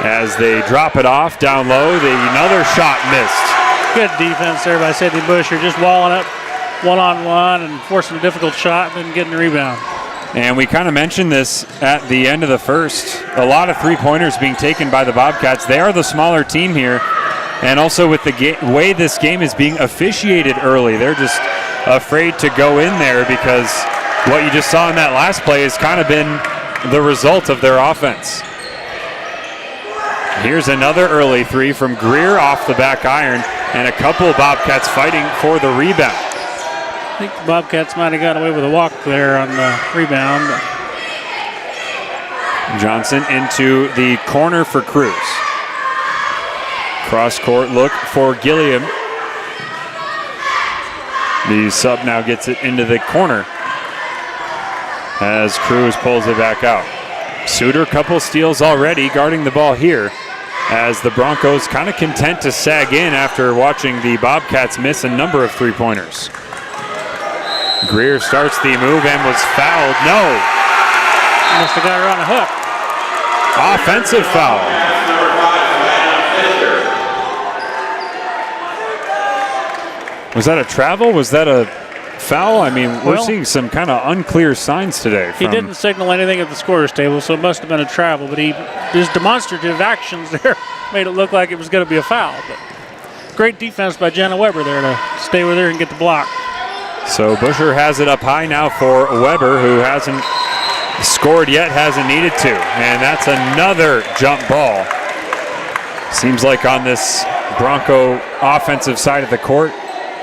as they drop it off down low. Another shot missed. Good defense there by Sidney Busher, just walling up one-on-one and forcing a difficult shot and then getting the rebound. And we kind of mentioned this at the end of the first. A lot of three-pointers being taken by the Bobcats. They are the smaller team here. And also with the way this game is being officiated early, they're just afraid to go in there because what you just saw in that last play has kind of been the result of their offense. Here's another early three from Greer off the back iron, and a couple of Bobcats fighting for the rebound. I think the Bobcats might have got away with a walk there on the rebound. Johnson into the corner for Cruz. Cross-court look for Gilliam. The sub now gets it into the corner as Cruz pulls it back out. Suter, couple steals already, guarding the ball here as the Broncos kind of content to sag in after watching the Bobcats miss a number of three-pointers. Greer starts the move and was fouled. No. Must have got her on a hook. Offensive foul. Was that a travel? Was that a foul? I mean, we're seeing some kind of unclear signs today. He didn't signal anything at the scorer's table, so it must have been a travel, but his demonstrative actions there made it look like it was going to be a foul. But great defense by Jenna Weber there to stay with her and get the block. So Busher has it up high now for Weber, who hasn't scored yet, hasn't needed to. And that's another jump ball. Seems like on this Bronco offensive side of the court,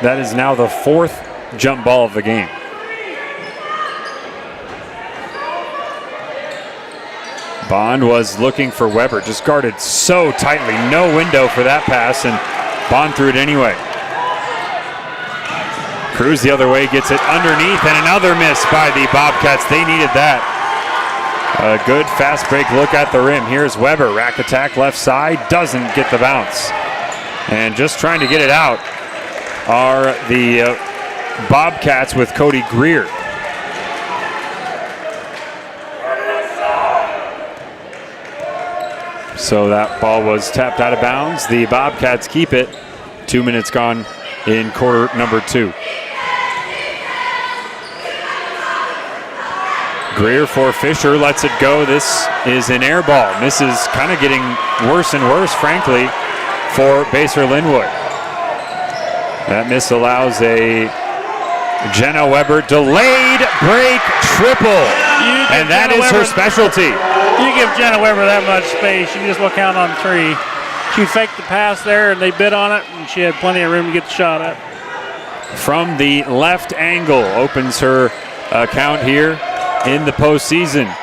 that is now the fourth jump ball of the game. Bond was looking for Weber, just guarded so tightly. No window for that pass, and Bond threw it anyway. Cruz the other way, gets it underneath, and another miss by the Bobcats. They needed that. A good fast break look at the rim. Here's Weber, rack attack left side, doesn't get the bounce. And just trying to get it out are the Bobcats with Cody Greer. So that ball was tapped out of bounds. The Bobcats keep it 2 minutes gone in quarter number 2. Greer for Fisher, lets it go. This is an air ball. Misses, kind of getting worse and worse, frankly, for Basehor-Linwood. That miss allows a Jenna Weber delayed break triple, and that is her specialty. You give Jenna Weber that much space, you just will count on 3. She faked the pass there, and they bid on it, and she had plenty of room to get the shot up. From the left angle, opens her account here in the postseason.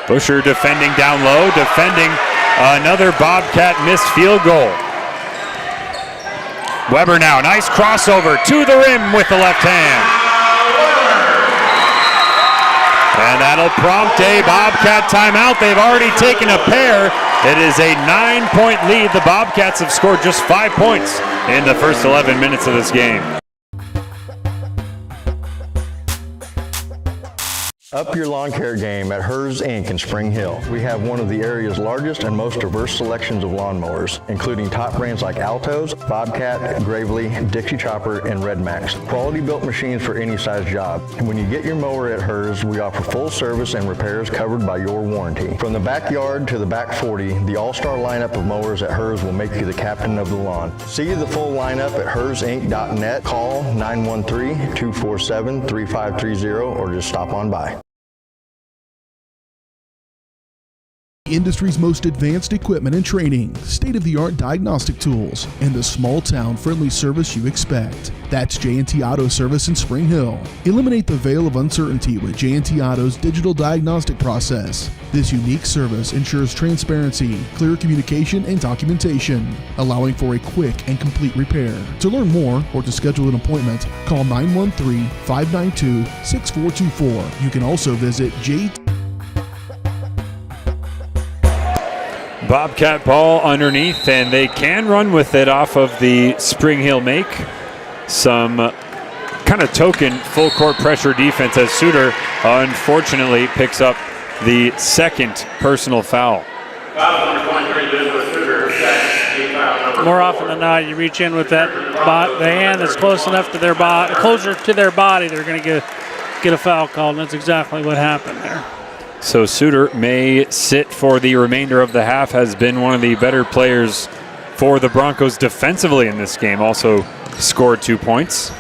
Busher defending down low, defending another Bobcat missed field goal. Weber now, nice crossover to the rim with the left hand. And that'll prompt a Bobcat timeout. They've already taken a pair. It is a 9-point lead. The Bobcats have scored just 5 points in the first 11 minutes of this game. Up your lawn care game at Hers Inc. in Spring Hill. We have one of the area's largest and most diverse selections of lawnmowers, including top brands like Altos, Bobcat, Gravely, Dixie Chopper, and Red Max. Quality built machines for any size job. And when you get your mower at Hers, we offer full service and repairs covered by your warranty. From the backyard to the back 40, the all-star lineup of mowers at Hers will make you the captain of the lawn. See the full lineup at hersinc.net. Call 913-247-3530 or just stop on by. The industry's most advanced equipment and training, state-of-the-art diagnostic tools, and the small-town friendly service you expect. That's J&T Auto Service in Spring Hill. Eliminate the veil of uncertainty with J&T Auto's digital diagnostic process. This unique service ensures transparency, clear communication, and documentation, allowing for a quick and complete repair. To learn more or to schedule an appointment, call 913-592-6424. You can also visit J&T. Bobcat ball underneath, and they can run with it off of the Spring Hill make. Some kind of token full court pressure defense as Suter unfortunately picks up the second personal foul. More often than not, you reach in with the hand that's close enough to their body, closer to their body, they're going to get a foul called, and that's exactly what happened there. So Suter may sit for the remainder of the half, has been one of the better players for the Broncos defensively in this game. Also scored 2 points.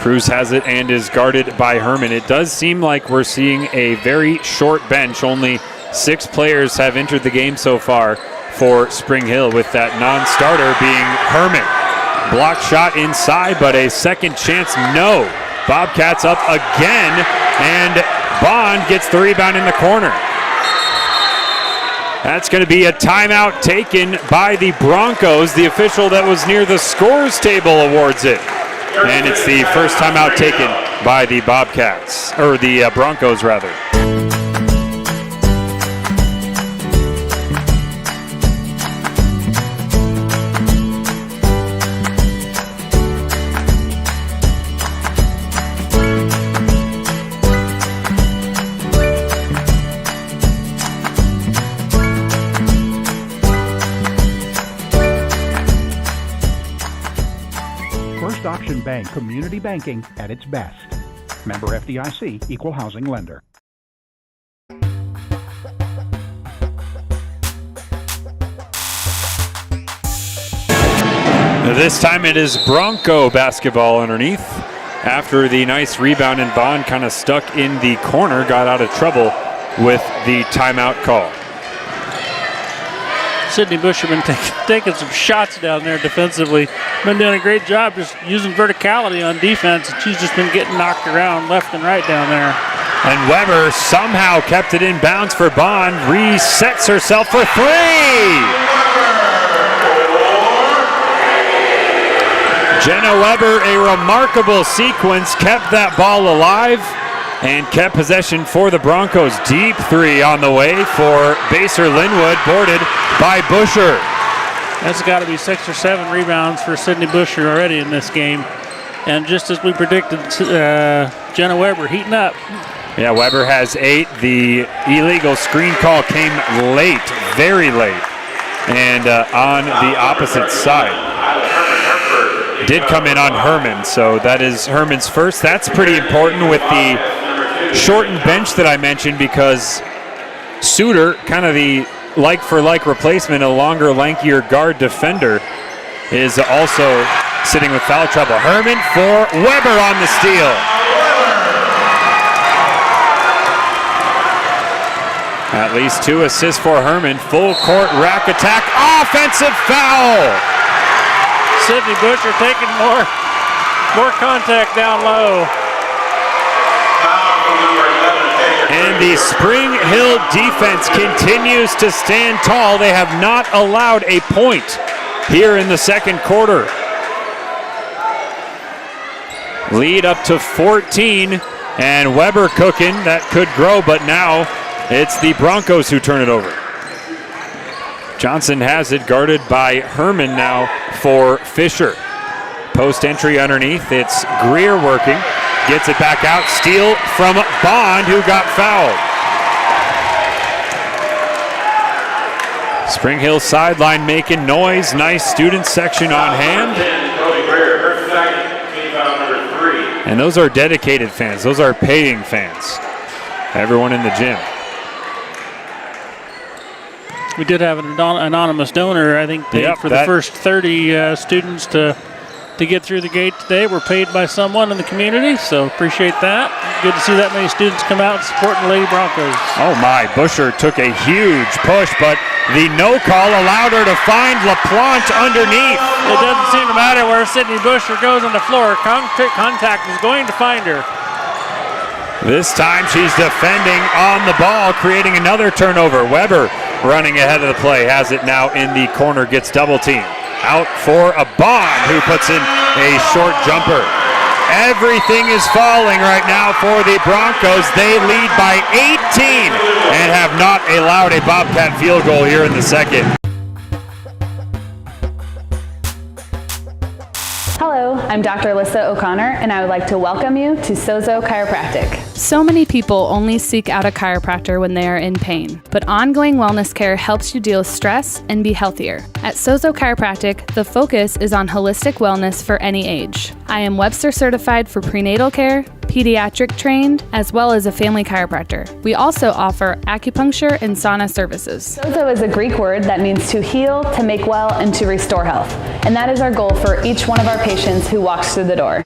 Cruz has it and is guarded by Herman. It does seem like we're seeing a very short bench. Only 6 players have entered the game so far for Spring Hill, with that non-starter being Herman. Block shot inside, but a second chance, no. Bobcats up again, and Bond gets the rebound in the corner. That's going to be a timeout taken by the Broncos. The official that was near the scores table awards it. And it's the first timeout taken by the Bobcats, or the Broncos rather. First Option Bank, community banking at its best. Member FDIC, equal housing lender. This time it is Bronco basketball underneath. After the nice rebound, and Bond kind of stuck in the corner, got out of trouble with the timeout call. Sydney Busherman taking some shots down there defensively. Been doing a great job just using verticality on defense, and she's just been getting knocked around left and right down there. And Weber somehow kept it in bounds for Bond, resets herself for 3! Jenna Weber, a remarkable sequence, kept that ball alive and kept possession for the Broncos. Deep 3 on the way for Basehor-Linwood, boarded by Busher. That's got to be 6 or 7 rebounds for Sydney Busher already in this game. And just as we predicted, Jenna Weber heating up. Yeah, Weber has 8. The illegal screen call came late, very late. And on the opposite side, did come in on Herman, so that is Herman's first. That's pretty important with the shortened bench that I mentioned, because Suter, kind of the like-for-like replacement, a longer, lankier guard defender, is also sitting with foul trouble. Herman for Weber on the steal. At least 2 assists for Herman. Full court rack attack. Offensive foul. Sydney Busher taking more contact down low. And the Spring Hill defense continues to stand tall. They have not allowed a point here in the second quarter. Lead up to 14, and Weber cooking. That could grow, but now it's the Broncos who turn it over. Johnson has it, guarded by Herman now for Fisher. Post entry underneath, it's Greer working. Gets it back out, steal from Bond, who got fouled. Spring Hill sideline making noise. Nice student section on hand. And those are dedicated fans. Those are paying fans. Everyone in the gym. We did have an anonymous donor. I think paid for the first 30 students to get through the gate today. Were paid by someone in the community, so appreciate that. Good to see that many students come out supporting the Lady Broncos. Oh my, Busher took a huge push, but the no call allowed her to find LaPlante underneath. It doesn't seem to matter where Sydney Busher goes on the floor. Contact is going to find her. This time she's defending on the ball, creating another turnover. Weber running ahead of the play, has it now in the corner, gets double teamed. Out for a Bond, who puts in a short jumper. Everything is falling right now for the Broncos. They lead by 18 and have not allowed a Bobcat field goal here in the second. Hello, I'm Dr. Alyssa O'Connor, and I would like to welcome you to Sozo Chiropractic. So many people only seek out a chiropractor when they are in pain, but ongoing wellness care helps you deal with stress and be healthier. At Sozo Chiropractic, the focus is on holistic wellness for any age. I am Webster certified for prenatal care, pediatric trained, as well as a family chiropractor. We also offer acupuncture and sauna services. Sozo is a Greek word that means to heal, to make well, and to restore health. And that is our goal for each one of our patients who walks through the door.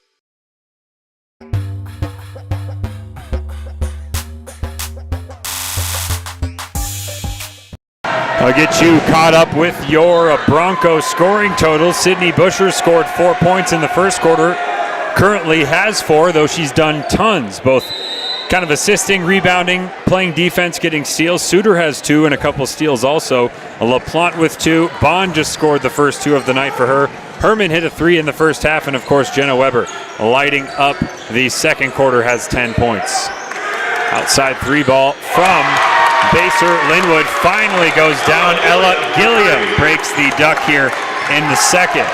I'll get you caught up with your Broncos scoring total. Sydney Busher scored 4 points in the first quarter. Currently has 4, though she's done tons, both kind of assisting, rebounding, playing defense, getting steals. Suter has 2 and a couple steals also. LaPlante with 2. Bond just scored the first 2 of the night for her. Herman hit a 3 in the first half, and of course Jenna Weber lighting up the second quarter, has 10 points. Outside 3 ball from Basehor-Linwood finally goes down. Ella Gilliam breaks the duck here in the second.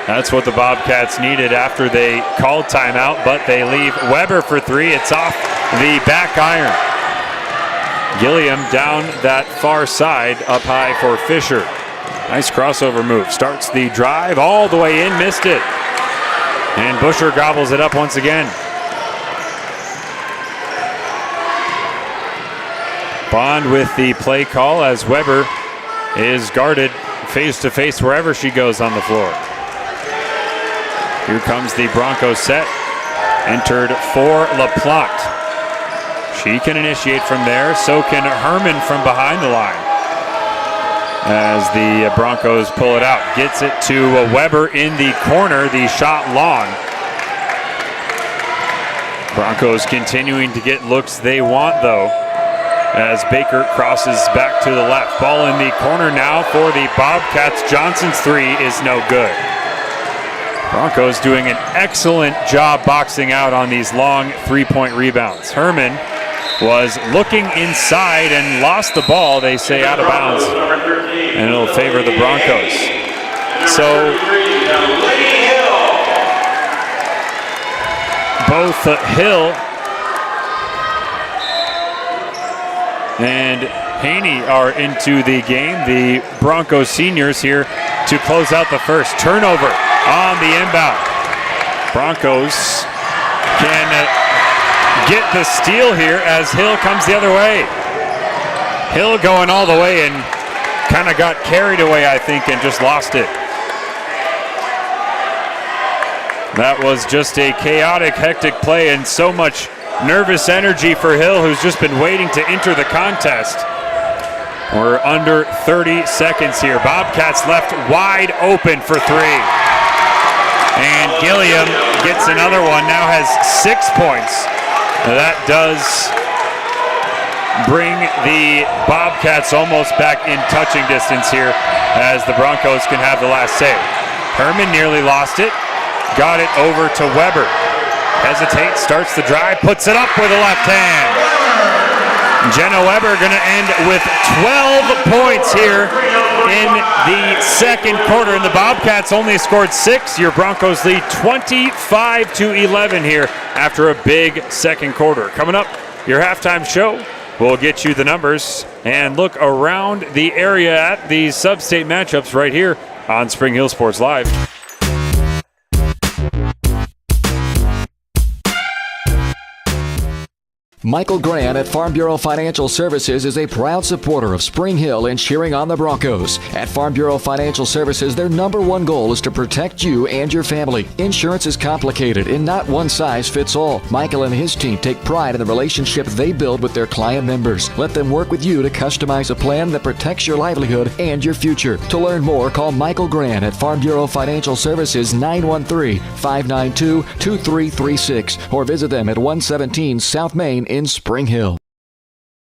That's what the Bobcats needed after they called timeout, but they leave Weber for 3. It's off the back iron. Gilliam down that far side, up high for Fisher. Nice crossover move. Starts the drive all the way in, missed it. And Busher gobbles it up once again. Bond with the play call as Weber is guarded face-to-face wherever she goes on the floor. Here comes the Broncos set. Entered for LaPlante. She can initiate from there. So can Herman from behind the line. As the Broncos pull it out. Gets it to Weber in the corner. The shot long. Broncos continuing to get looks they want, though, as Baker crosses back to the left. Ball in the corner now for the Bobcats. Johnson's 3 is no good. Broncos doing an excellent job boxing out on these long three-point rebounds. Herman was looking inside and lost the ball, they say, out of bounds, and it'll favor the Broncos. So both Hill and Haney are into the game. The Broncos seniors here to close out the first. Turnover on the inbound. Broncos can get the steal here as Hill comes the other way. Hill going all the way and kind of got carried away, I think, and just lost it. That was just a chaotic, hectic play and so much nervous energy for Hill, who's just been waiting to enter the contest. We're under 30 seconds here. Bobcats left wide open for three. And Gilliam gets another one, now has 6 points. Now that does bring the Bobcats almost back in touching distance here as the Broncos can have the last say. Herman nearly lost it. Got it over to Weber. Hesitates, starts the drive, puts it up with a left hand. Jenna Weber going to end with 12 points here in the second quarter. And the Bobcats only scored 6. Your Broncos lead 25-11 here after a big second quarter. Coming up, your halftime show. We'll get you the numbers and look around the area at these sub-state matchups right here on Spring Hill Sports Live. Michael Grant at Farm Bureau Financial Services is a proud supporter of Spring Hill and cheering on the Broncos. At Farm Bureau Financial Services, their #1 goal is to protect you and your family. Insurance is complicated and not one size fits all. Michael and his team take pride in the relationship they build with their client members. Let them work with you to customize a plan that protects your livelihood and your future. To learn more, call Michael Grant at Farm Bureau Financial Services 913-592-2336 or visit them at 117 South Main in Spring Hill.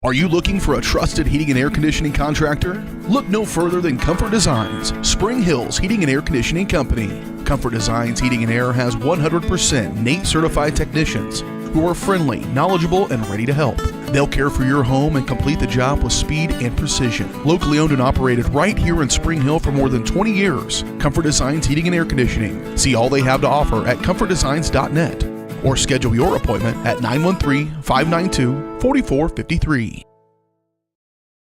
Are you looking for a trusted heating and air conditioning contractor? Look no further than Comfort Designs, Spring Hill's heating and air conditioning company. Comfort Designs Heating and Air has 100% NATE certified technicians who are friendly, knowledgeable, and ready to help. They'll care for your home and complete the job with speed and precision. Locally owned and operated right here in Spring Hill for more than 20 years. Comfort Designs Heating and Air Conditioning. See all they have to offer at comfortdesigns.net. Or schedule your appointment at 913-592-4453.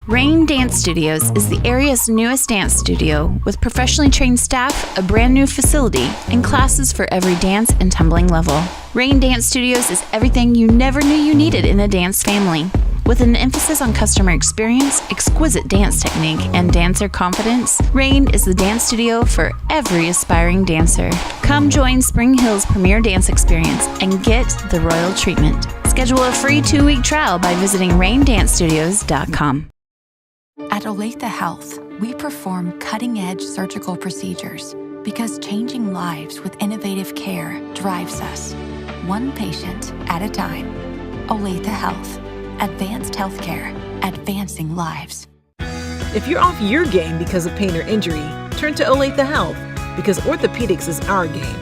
Rain Dance Studios is the area's newest dance studio with professionally trained staff, a brand new facility, and classes for every dance and tumbling level. Rain Dance Studios is everything you never knew you needed in a dance family. With an emphasis on customer experience, exquisite dance technique, and dancer confidence, Rain is the dance studio for every aspiring dancer. Come join Spring Hill's premier dance experience and get the royal treatment. Schedule a free 2-week trial by visiting raindancestudios.com. At Olathe Health, we perform cutting-edge surgical procedures because changing lives with innovative care drives us, one patient at a time. Olathe Health. Advanced healthcare, advancing lives. If you're off your game because of pain or injury, turn to Olathe Health because orthopedics is our game.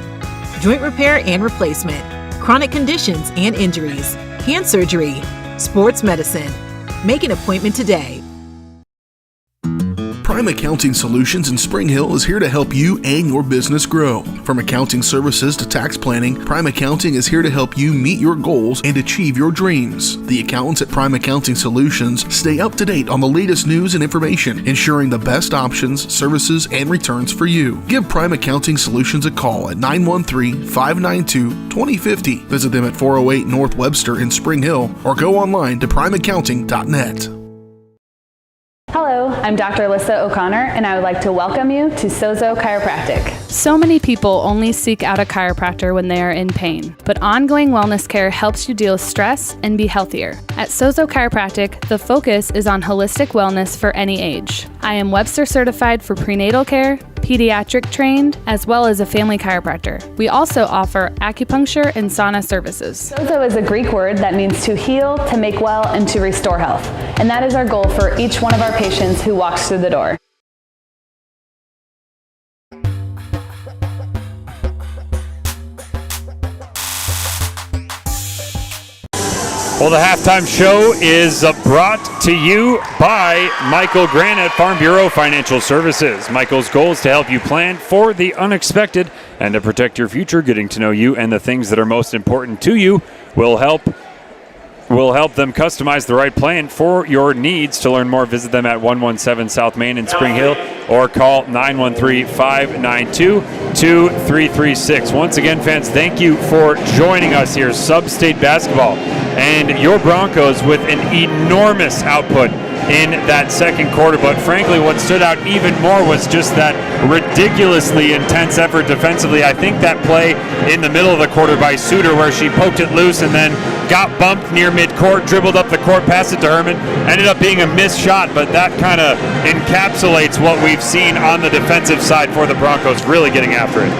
Joint repair and replacement, chronic conditions and injuries, hand surgery, sports medicine. Make an appointment today. Prime Accounting Solutions in Spring Hill is here to help you and your business grow. From accounting services to tax planning, Prime Accounting is here to help you meet your goals and achieve your dreams. The accountants at Prime Accounting Solutions stay up to date on the latest news and information, ensuring the best options, services, and returns for you. Give Prime Accounting Solutions a call at 913-592-2050. Visit them at 408 North Webster in Spring Hill or go online to primeaccounting.net. Hello, I'm Dr. Alyssa O'Connor, and I would like to welcome you to Sozo Chiropractic. So many people only seek out a chiropractor when they are in pain, but ongoing wellness care helps you deal with stress and be healthier. At Sozo Chiropractic, the focus is on holistic wellness for any age. I am Webster certified for prenatal care, pediatric trained, as well as a family chiropractor. We also offer acupuncture and sauna services. Sozo is a Greek word that means to heal, to make well, and to restore health. And that is our goal for each one of our patients who walks through the door. Well, the halftime show is brought to you by Michael Grant at Farm Bureau Financial Services. Michael's goal is to help you plan for the unexpected and to protect your future. Getting to know you and the things that are most important to you will help will help them customize the right plan for your needs. To learn more, visit them at 117 South Main in Spring Hill or call 913-592-2336. Once again, fans, thank you for joining us here. Sub-State basketball and your Broncos with an enormous output in that second quarter, but frankly what stood out even more was just that ridiculously intense effort defensively. I think that play in the middle of the quarter by Suter where she poked it loose and then got bumped near midcourt, dribbled up the court, passed it to Herman, ended up being a missed shot, but that kind of encapsulates what we've seen on the defensive side for the Broncos, really getting after it.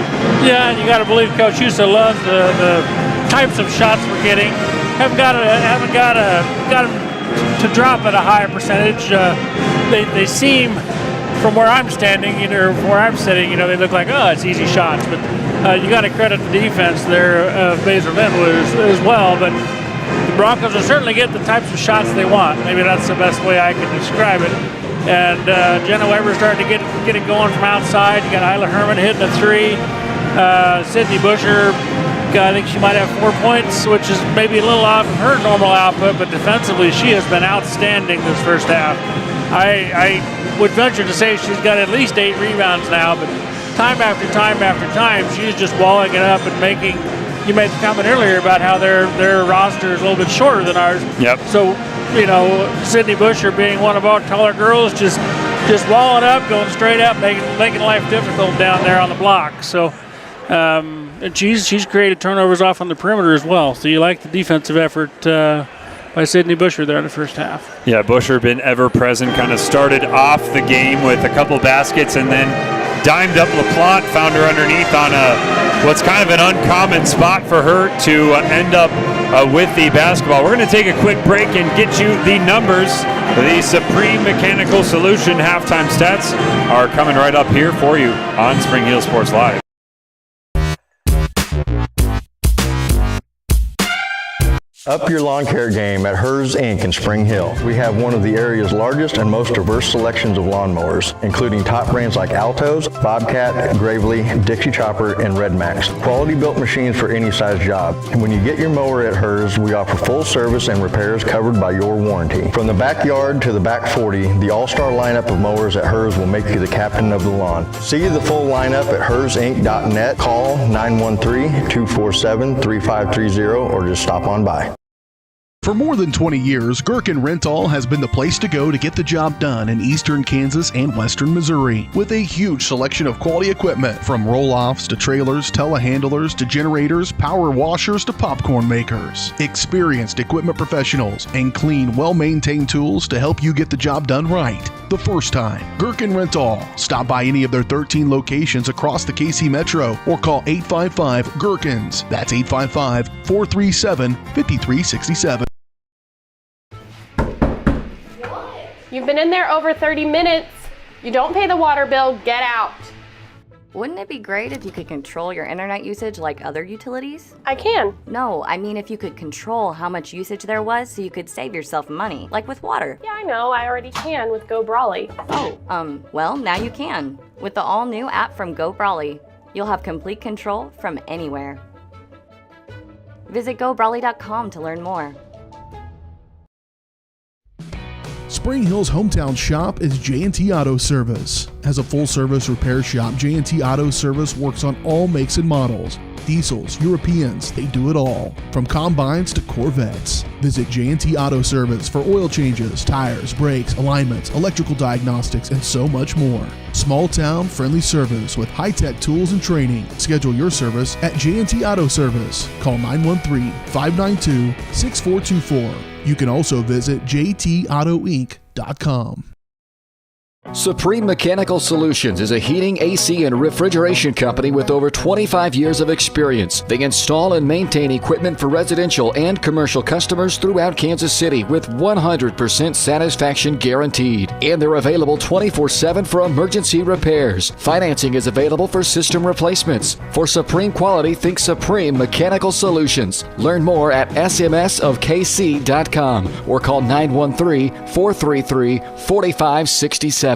Yeah, and you got to believe Coach Husa loves the types of shots we're getting. Haven't got to drop at a higher percentage. They seem, from where I'm standing, from where I'm sitting, they look like, it's easy shots. But you got to credit the defense there of Basehor-Linwood as well. But the Broncos will certainly get the types of shots they want. Maybe that's the best way I can describe it. And Jenna Weber's starting to get it going from outside. You got Isla Herman hitting a three. Sydney Busher, I think she might have 4 points, which is maybe a little off of her normal output, but defensively she has been outstanding this first half. I would venture to say she's got at least 8 rebounds now, but time after time after time, she's just walling it up and making. You made the comment earlier about how their roster is a little bit shorter than ours. Yep. So, Sydney Busher being one of our taller girls, just walling up, going straight up, making life difficult down there on the block. So. And she's created turnovers off on the perimeter as well. So you like the defensive effort by Sydney Busher there in the first half. Yeah, Busher been ever present. Kind of started off the game with a couple baskets and then dimed up LaPlante, found her underneath on what's kind of an uncommon spot for her to end up with the basketball. We're going to take a quick break and get you the numbers. The Supreme Mechanical Solution halftime stats are coming right up here for you on Spring Hill Sports Live. Up your lawn care game at Hers Inc. in Spring Hill. We have one of the area's largest and most diverse selections of lawnmowers, including top brands like Altos, Bobcat, Gravely, Dixie Chopper, and Red Max. Quality built machines for any size job. And when you get your mower at Hers, we offer full service and repairs covered by your warranty. From the backyard to the back 40, the all-star lineup of mowers at Hers will make you the captain of the lawn. See the full lineup at hersinc.net. Call 913-247-3530 or just stop on by. For more than 20 years, Gherkin Rental has been the place to go to get the job done in eastern Kansas and western Missouri. With a huge selection of quality equipment, from roll-offs to trailers, telehandlers to generators, power washers to popcorn makers. Experienced equipment professionals and clean, well-maintained tools to help you get the job done right the first time. Gherkin Rental. Stop by any of their 13 locations across the KC Metro or call 855-GHERKINS. That's 855-437-5367. You've been in there over 30 minutes. You don't pay the water bill, get out. Wouldn't it be great if you could control your internet usage like other utilities? I can. No, I mean if you could control how much usage there was so you could save yourself money, like with water. Yeah, I know. I already can with Go Brawley. Oh, well, now you can. With the all-new app from Go Brawley, you'll have complete control from anywhere. Visit GoBrawley.com to learn more. Spring Hill's hometown shop is J&T Auto Service. As a full-service repair shop, J&T Auto Service works on all makes and models. Diesels, Europeans, they do it all. From combines to Corvettes. Visit J&T Auto Service for oil changes, tires, brakes, alignments, electrical diagnostics, and so much more. Small town, friendly service with high-tech tools and training. Schedule your service at J&T Auto Service. Call 913-592-6424. You can also visit jtautoinc.com. Supreme Mechanical Solutions is a heating, AC, and refrigeration company with over 25 years of experience. They install and maintain equipment for residential and commercial customers throughout Kansas City with 100% satisfaction guaranteed. And they're available 24/7 for emergency repairs. Financing is available for system replacements. For supreme quality, think Supreme Mechanical Solutions. Learn more at smsofkc.com or call 913-433-4567.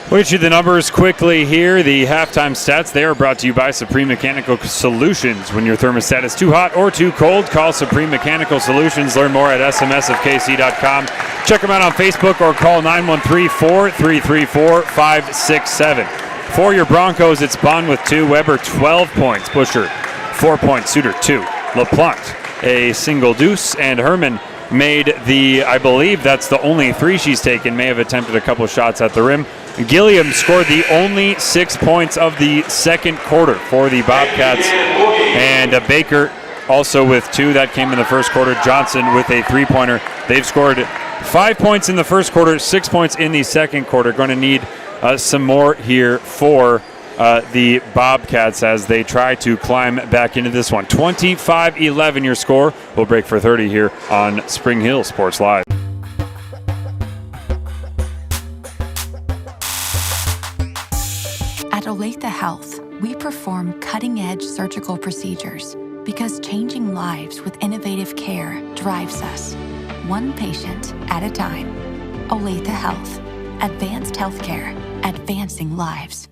We'll get you the numbers quickly here. The halftime stats, they are brought to you by Supreme Mechanical Solutions. When your thermostat is too hot or too cold, call Supreme Mechanical Solutions. Learn more at smsofkc.com. Check them out on Facebook or call 913-4334-567. For your Broncos, it's Bond with 2, Weber 12 points, Busher 4 points, Suter 2, LaPlante a single deuce, and Herman made I believe that's the only 3 she's taken, may have attempted a couple shots at the rim. Gilliam scored the only 6 points of the second quarter for the Bobcats, and Baker also with 2. That came in the first quarter. Johnson with a 3-pointer. They've scored 5 points in the first quarter, 6 points in the second quarter. Going to need some more here for the Bobcats as they try to climb back into this one. 25-11 your score. We'll break for 30 here on Spring Hill Sports Live. At Olathe Health, we perform cutting-edge surgical procedures because changing lives with innovative care drives us, one patient at a time. Olathe Health. Advanced healthcare. Advancing lives.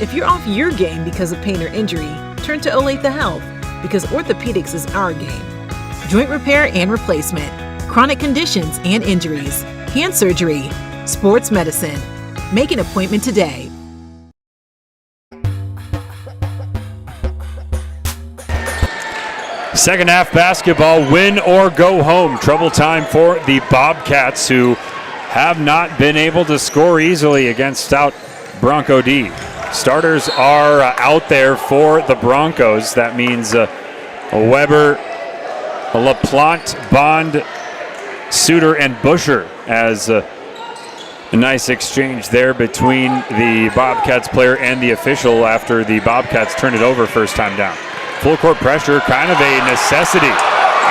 If you're off your game because of pain or injury, turn to Olathe Health because orthopedics is our game. Joint repair and replacement, chronic conditions and injuries, hand surgery, sports medicine. Make an appointment today. Second half basketball, win or go home. Trouble time for the Bobcats, who have not been able to score easily against stout Bronco D. Starters are out there for the Broncos. That means Weber, LaPlante, Bond, Suter, and Busher, as a nice exchange there between the Bobcats player and the official after the Bobcats turn it over first time down. Full court pressure, kind of a necessity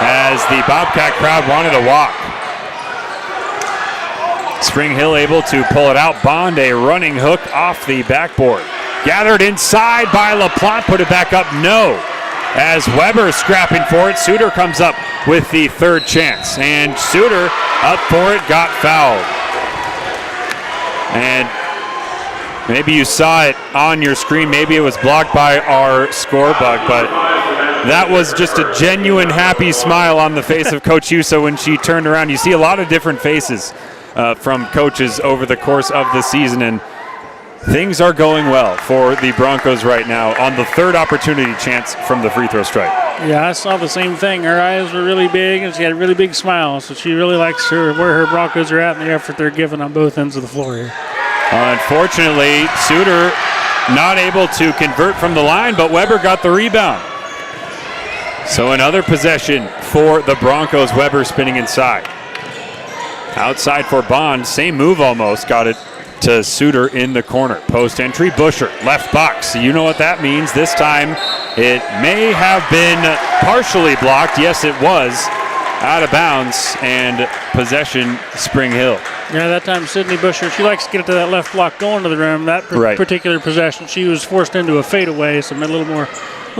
as the Bobcat crowd wanted to walk. Spring Hill able to pull it out. Bond, a running hook off the backboard. Gathered inside by LaPlante, put it back up, no. As Weber scrapping for it, Suter comes up with the third chance. And Suter up for it, got fouled. And maybe you saw it on your screen. Maybe it was blocked by our score bug, but that was just a genuine happy smile on the face of Coach Huso when she turned around. You see a lot of different faces from coaches over the course of the season, and things are going well for the Broncos right now on the third opportunity chance from the free throw strike. Yeah, I saw the same thing. Her eyes were really big, and she had a really big smile, so she really likes where her Broncos are at and the effort they're giving on both ends of the floor here. Unfortunately, Suter not able to convert from the line, but Weber got the rebound. So another possession for the Broncos. Weber spinning inside. Outside for Bond, same move almost, got it to Suter in the corner. Post entry, Busher, left box. You know what that means. This time it may have been partially blocked. Yes, it was. Out of bounds, and possession Spring Hill. Yeah, that time Sydney Busher, she likes to get it to that left block going to the rim. That particular possession, she was forced into a fadeaway, so a little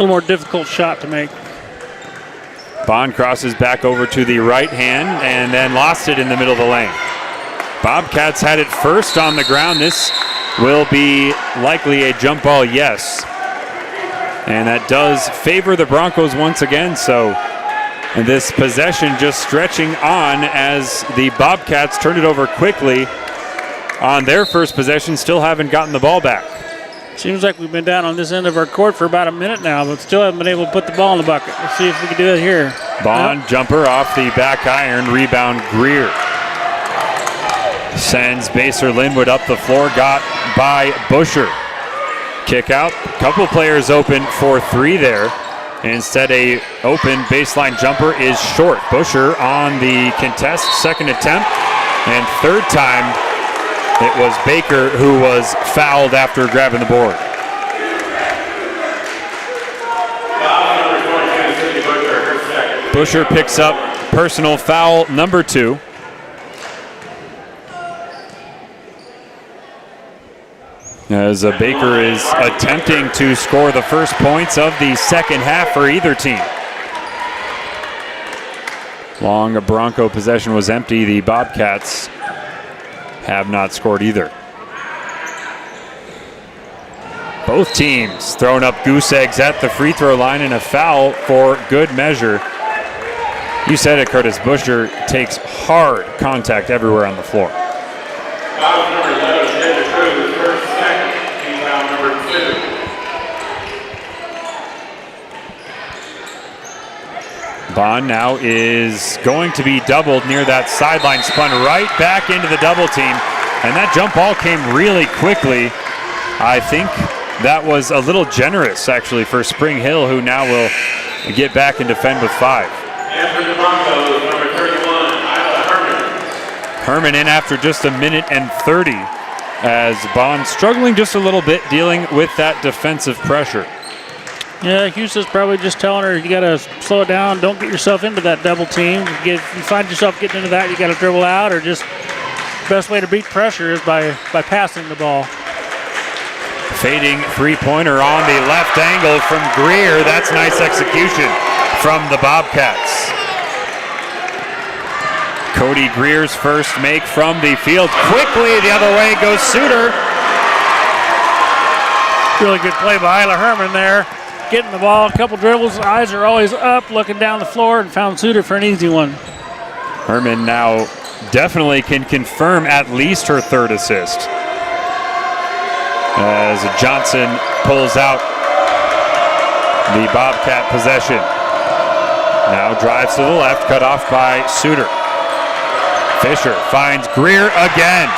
more difficult shot to make. Bond crosses back over to the right hand and then lost it in the middle of the lane. Bobcats had it first on the ground. This will be likely a jump ball, yes. And that does favor the Broncos once again, so this possession just stretching on as the Bobcats turn it over quickly on their first possession, still haven't gotten the ball back. Seems like we've been down on this end of our court for about a minute now, but still haven't been able to put the ball in the bucket. Let's see if we can do it here. Bond jumper off the back iron, rebound Greer. Sends Basehor-Linwood up the floor, got by Busher. Kick out, couple players open for three there. Instead, a open baseline jumper is short. Busher on the contest, second attempt, and third time it was Baker who was fouled after grabbing the board. Busher picks up personal foul number 2. As Baker is attempting to score the first points of the second half for either team. Long Bronco possession was empty. The Bobcats have not scored either. Both teams throwing up goose eggs at the free throw line, and a foul for good measure. You said it, Curtis. Busher takes hard contact everywhere on the floor. Foul number 11, Xander Cruz, first, second, team foul number 2. Bond now is going to be doubled near that sideline, spun right back into the double team, and that jump ball came really quickly. I think that was a little generous, actually, for Spring Hill, who now will get back and defend with 5. And for the Broncos, number 31, Isla Herman. Herman in after just a minute and 30, as Bond struggling just a little bit dealing with that defensive pressure. Yeah, Houston's probably just telling her, you got to slow it down. Don't get yourself into that double team. If you find yourself getting into that, you got to dribble out, or just best way to beat pressure is by passing the ball. Fading three-pointer on the left angle from Greer. That's nice execution from the Bobcats. Cody Greer's first make from the field. Quickly the other way goes Suter. Really good play by Isla Herman there. Getting the ball, a couple dribbles, eyes are always up, looking down the floor, and found Suter for an easy one. Herman now definitely can confirm at least her third assist, as Johnson pulls out the Bobcat possession. Now drives to the left, cut off by Suter. Fisher finds Greer again.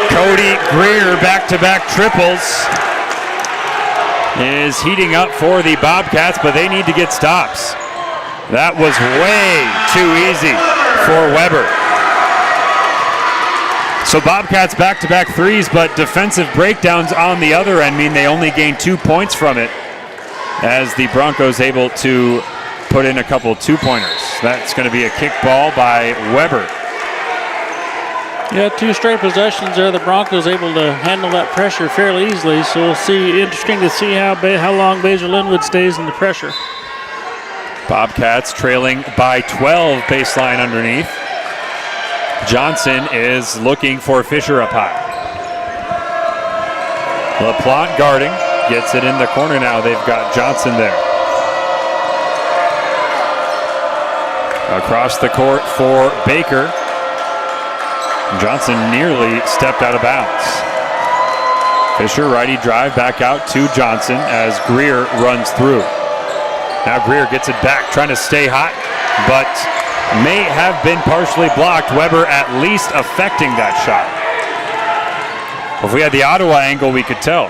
Cody Greer, back-to-back triples, is heating up for the Bobcats, but they need to get stops. That was way too easy for Weber. So Bobcats back-to-back threes, but defensive breakdowns on the other end mean they only gain 2 points from it, as the Broncos able to put in a couple two-pointers. That's going to be a kick ball by Weber. Yeah, 2 straight possessions there. The Broncos able to handle that pressure fairly easily, so we'll see. Interesting to see how long Basehor-Linwood stays in the pressure. Bobcats trailing by 12, baseline underneath. Johnson is looking for Fisher up high. LaPlante guarding, gets it in the corner now. They've got Johnson there. Across the court for Baker. Johnson nearly stepped out of bounds. Fisher righty drive back out to Johnson as Greer runs through. Now Greer gets it back, trying to stay hot, but may have been partially blocked. Weber at least affecting that shot. If we had the Ottawa angle, we could tell.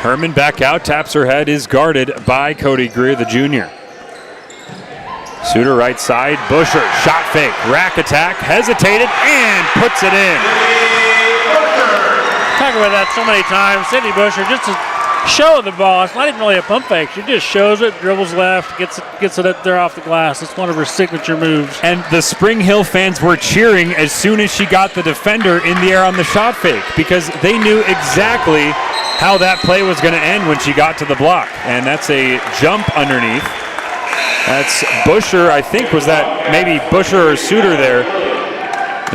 Herman back out, taps her head, is guarded by Cody Greer, the junior. Suter right side, Busher, shot fake, rack attack, hesitated, and puts it in. Talk about that so many times. Sydney Busher, just to show the ball. It's not even really a pump fake. She just shows it, dribbles left, gets it up there off the glass. It's one of her signature moves. And the Spring Hill fans were cheering as soon as she got the defender in the air on the shot fake, because they knew exactly how that play was going to end when she got to the block. And that's a jump underneath. That's Busher, I think, was that maybe Busher or Suter there,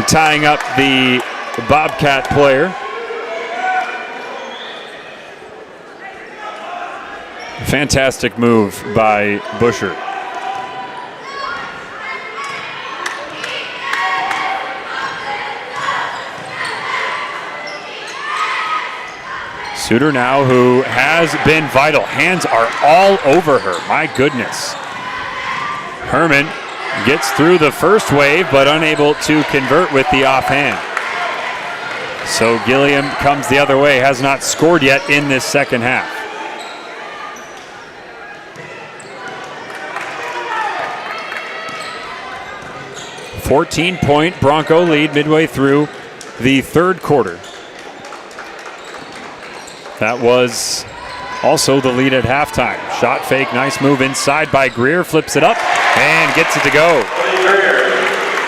tying up the Bobcat player. Fantastic move by Busher. Suter now, who has been vital. Hands are all over her, my goodness. Herman gets through the first wave, but unable to convert with the offhand. So Gilliam comes the other way, has not scored yet in this second half. A 14-point Bronco lead midway through the third quarter. That was also the lead at halftime. Shot fake, nice move inside by Greer, flips it up and gets it to go.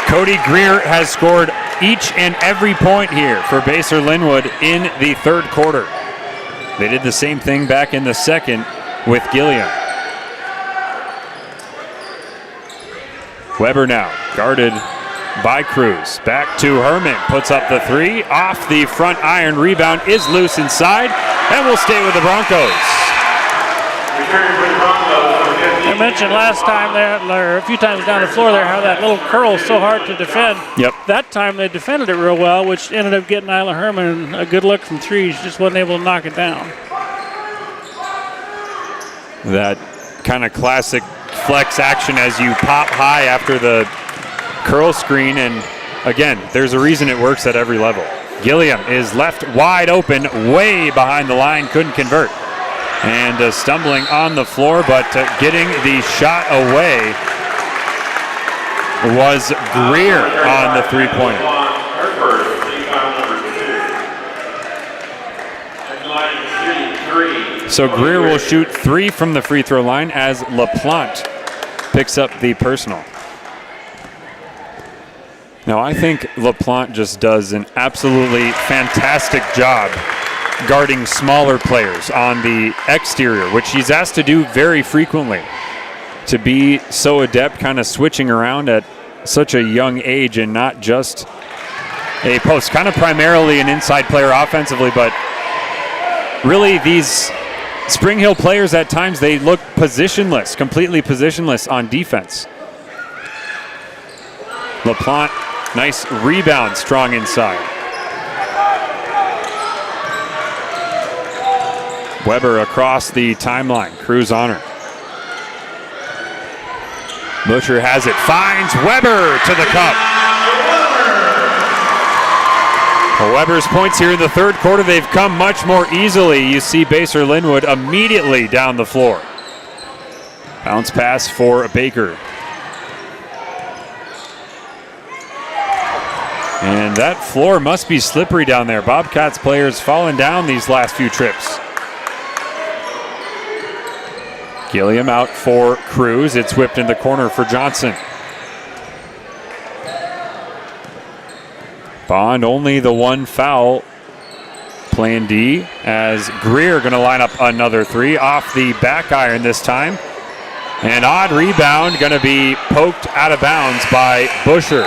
Cody Greer has scored each and every point here for Basehor-Linwood in the third quarter. They did the same thing back in the second with Gilliam. Weber now guarded by Cruz. Back to Herman, puts up the three, off the front iron, rebound is loose inside, and will stay with the Broncos. I mentioned last time or a few times down the floor there, how that little curl is so hard to defend. Yep. That time they defended it real well, which ended up getting Isla Herman a good look from three. She just wasn't able to knock it down. That kind of classic flex action as you pop high after the curl screen, and again, there's a reason it works at every level. Gilliam is left wide open, way behind the line, couldn't convert. And stumbling on the floor, but getting the shot away was Greer on the three-pointer. So Greer will shoot 3 from the free throw line as LaPlante picks up the personal. Now I think LaPlante just does an absolutely fantastic job guarding smaller players on the exterior, which he's asked to do very frequently. To be so adept kind of switching around at such a young age and not just a post, kind of primarily an inside player offensively, but really these Spring Hill players at times, they look positionless, completely positionless on defense. LaPlante, nice rebound, strong inside. Weber across the timeline. Cruz on her. Butcher has it. Finds Weber to the cup. For Weber's points here in the third quarter, they've come much more easily. You see Basehor-Linwood immediately down the floor. Bounce pass for Baker. And that floor must be slippery down there. Bobcats players falling down these last few trips. Gilliam out for Cruz. It's whipped in the corner for Johnson. Bond only the one foul. Plan D as Greer going to line up another three off the back iron this time. An odd rebound going to be poked out of bounds by Busher.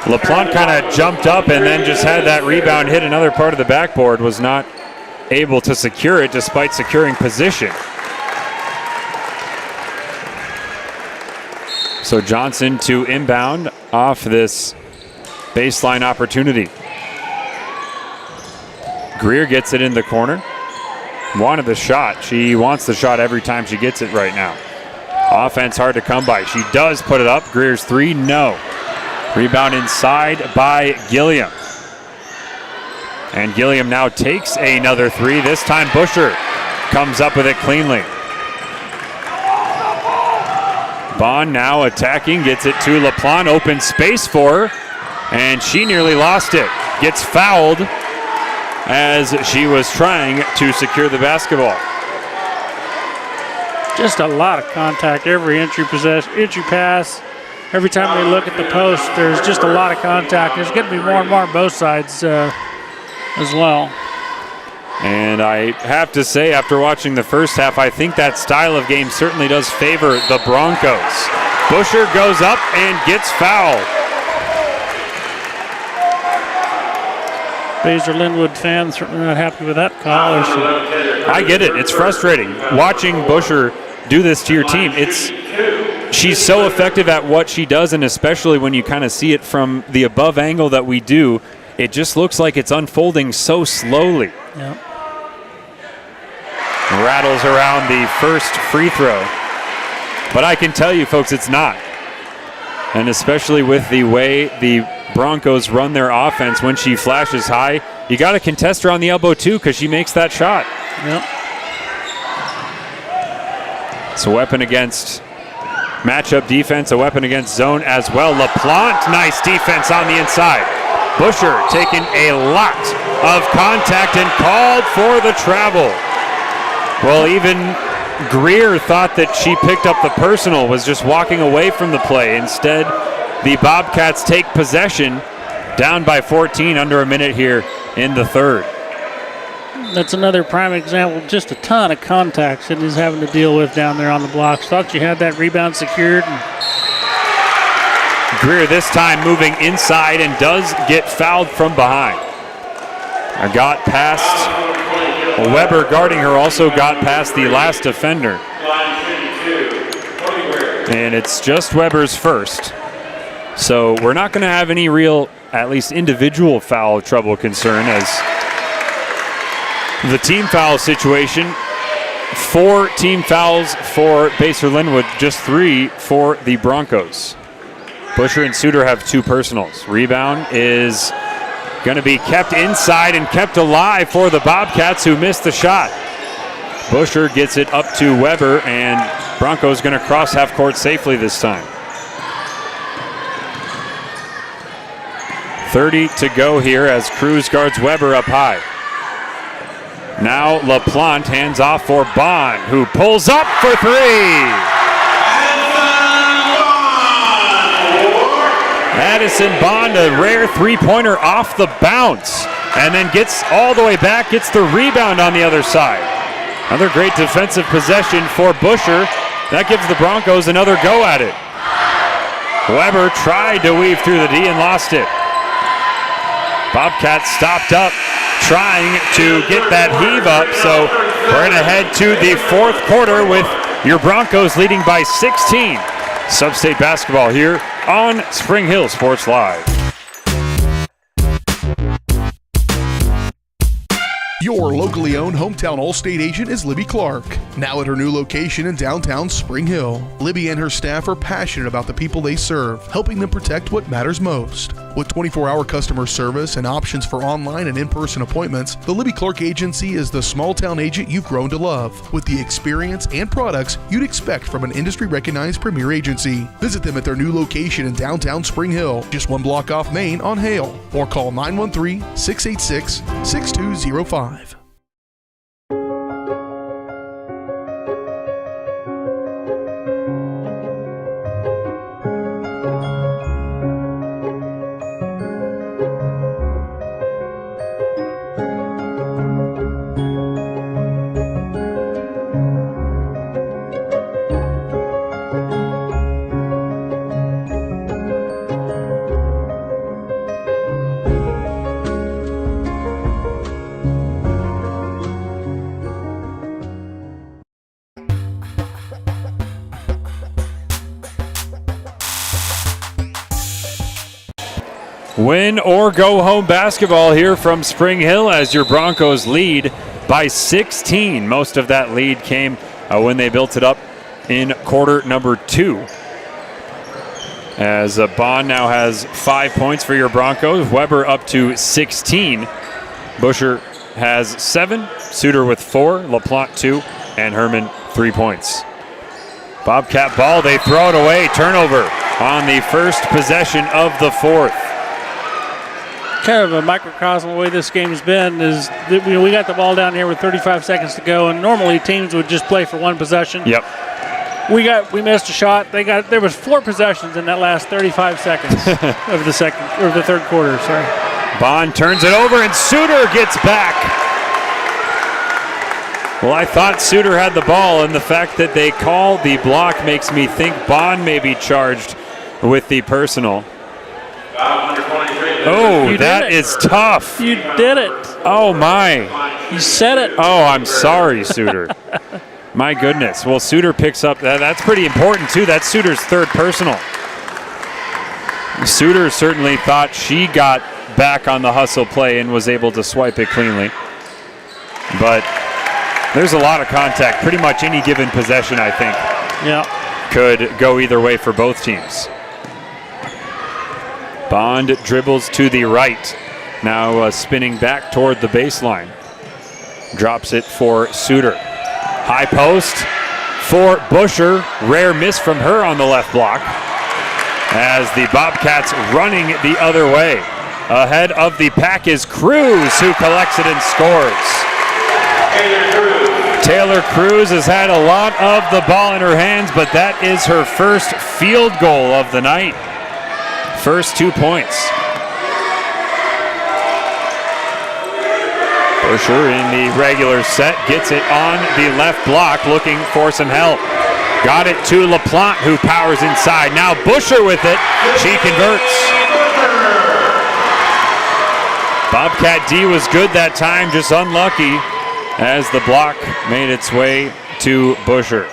LaPlante kind of jumped up and then just had that rebound hit another part of the backboard. Was not able to secure it despite securing position. So Johnson to inbound off this baseline opportunity. Greer gets it in the corner. Wanted the shot. She wants the shot every time she gets it right now. Offense hard to come by. She does put it up. Greer's three, no. Rebound inside by Gilliam. And Gilliam now takes another three. This time Busher comes up with it cleanly. Bond now attacking, gets it to LaPlante, open space for her, and she nearly lost it. Gets fouled as she was trying to secure the basketball. Just a lot of contact every entry pass. Every time they look at the post, there's just a lot of contact. There's going to be more and more on both sides as well. And I have to say, after watching the first half, I think that style of game certainly does favor the Broncos. Busher goes up and gets fouled. Basehor-Linwood fans certainly not happy with that call. I get it. It's frustrating. Watching Busher do this to your team, she's so effective at what she does, and especially when you kind of see it from the above angle that we do, it just looks like it's unfolding so slowly. Yep. Rattles around the first free throw. But I can tell you, folks, it's not. And especially with the way the Broncos run their offense, when she flashes high, you got to contest her on the elbow too, because she makes that shot. Yep. It's a weapon against matchup defense, a weapon against zone as well. LaPlante, nice defense on the inside. Busher taking a lot of contact and called for the travel. Well, even Greer thought that she picked up the personal, was just walking away from the play. Instead, the Bobcats take possession, down by 14, under a minute here in the third. That's another prime example. Just a ton of contacts that he's having to deal with down there on the blocks. Thought you had that rebound secured. Greer this time moving inside and does get fouled from behind. Got past Weber guarding her, also got past the last defender. And it's just Weber's first. So we're not going to have any real, at least individual foul trouble concern, as the team foul situation, 4 team fouls for Basehor-Linwood, just 3 for the Broncos. Busher and Suter have 2 personals. Rebound is going to be kept inside and kept alive for the Bobcats, who missed the shot. Busher gets it up to Weber, and Broncos going to cross half court safely this time. 30 to go here as Cruz guards Weber up high. Now LaPlante hands off for Bond, who pulls up for 3. Addison Bond, a rare three-pointer off the bounce, and then gets all the way back, gets the rebound on the other side. Another great defensive possession for Busher. That gives the Broncos another go at it. Weber tried to weave through the D and lost it. Bobcats stopped up, trying to get that heave up, so we're going to head to the 4th quarter with your Broncos leading by 16. Sub-State basketball here on Spring Hill Sports Live. Your locally owned hometown All-State agent is Libby Clark, now at her new location in downtown Spring Hill. Libby and her staff are passionate about the people they serve, helping them protect what matters most. With 24-hour customer service and options for online and in-person appointments, the Libby Clark Agency is the small-town agent you've grown to love, with the experience and products you'd expect from an industry-recognized premier agency. Visit them at their new location in downtown Spring Hill, just 1 block off Main on Hale, or call 913-686-6205. Win or go home basketball here from Spring Hill as your Broncos lead by 16. Most of that lead came when they built it up in quarter number 2. As Bond now has 5 points for your Broncos. Weber up to 16. Busher has 7. Suter with 4. LaPlante 2. And Herman 3 points. Bobcat ball, they throw it away. Turnover on the first possession of the 4th. Kind of a microcosm of the way this game has been is that we got the ball down here with 35 seconds to go, and normally teams would just play for 1 possession. Yep. We missed a shot. There was 4 possessions in that last 35 seconds of the 3rd quarter. Sorry. Bond turns it over and Suter gets back. Well, I thought Suter had the ball, and the fact that they called the block makes me think Bond may be charged with the personal. Oh, that is tough. You did it. Oh, my. You said it. Oh, I'm sorry, Suter. My goodness. Well, Suter picks up. That's pretty important, too. That's Suter's 3rd personal. Suter certainly thought she got back on the hustle play and was able to swipe it cleanly. But there's a lot of contact. Pretty much any given possession, I think, could go either way for both teams. Bond dribbles to the right. Now spinning back toward the baseline. Drops it for Suter. High post for Busher. Rare miss from her on the left block. As the Bobcats running the other way. Ahead of the pack is Cruz, who collects it and scores. Taylor Cruz has had a lot of the ball in her hands, but that is her first field goal of the night. First 2 points. Busher in the regular set gets it on the left block, looking for some help. Got it to LaPlante, who powers inside. Now Busher with it. She converts. Bobcat D was good that time, just unlucky as the block made its way to Busher.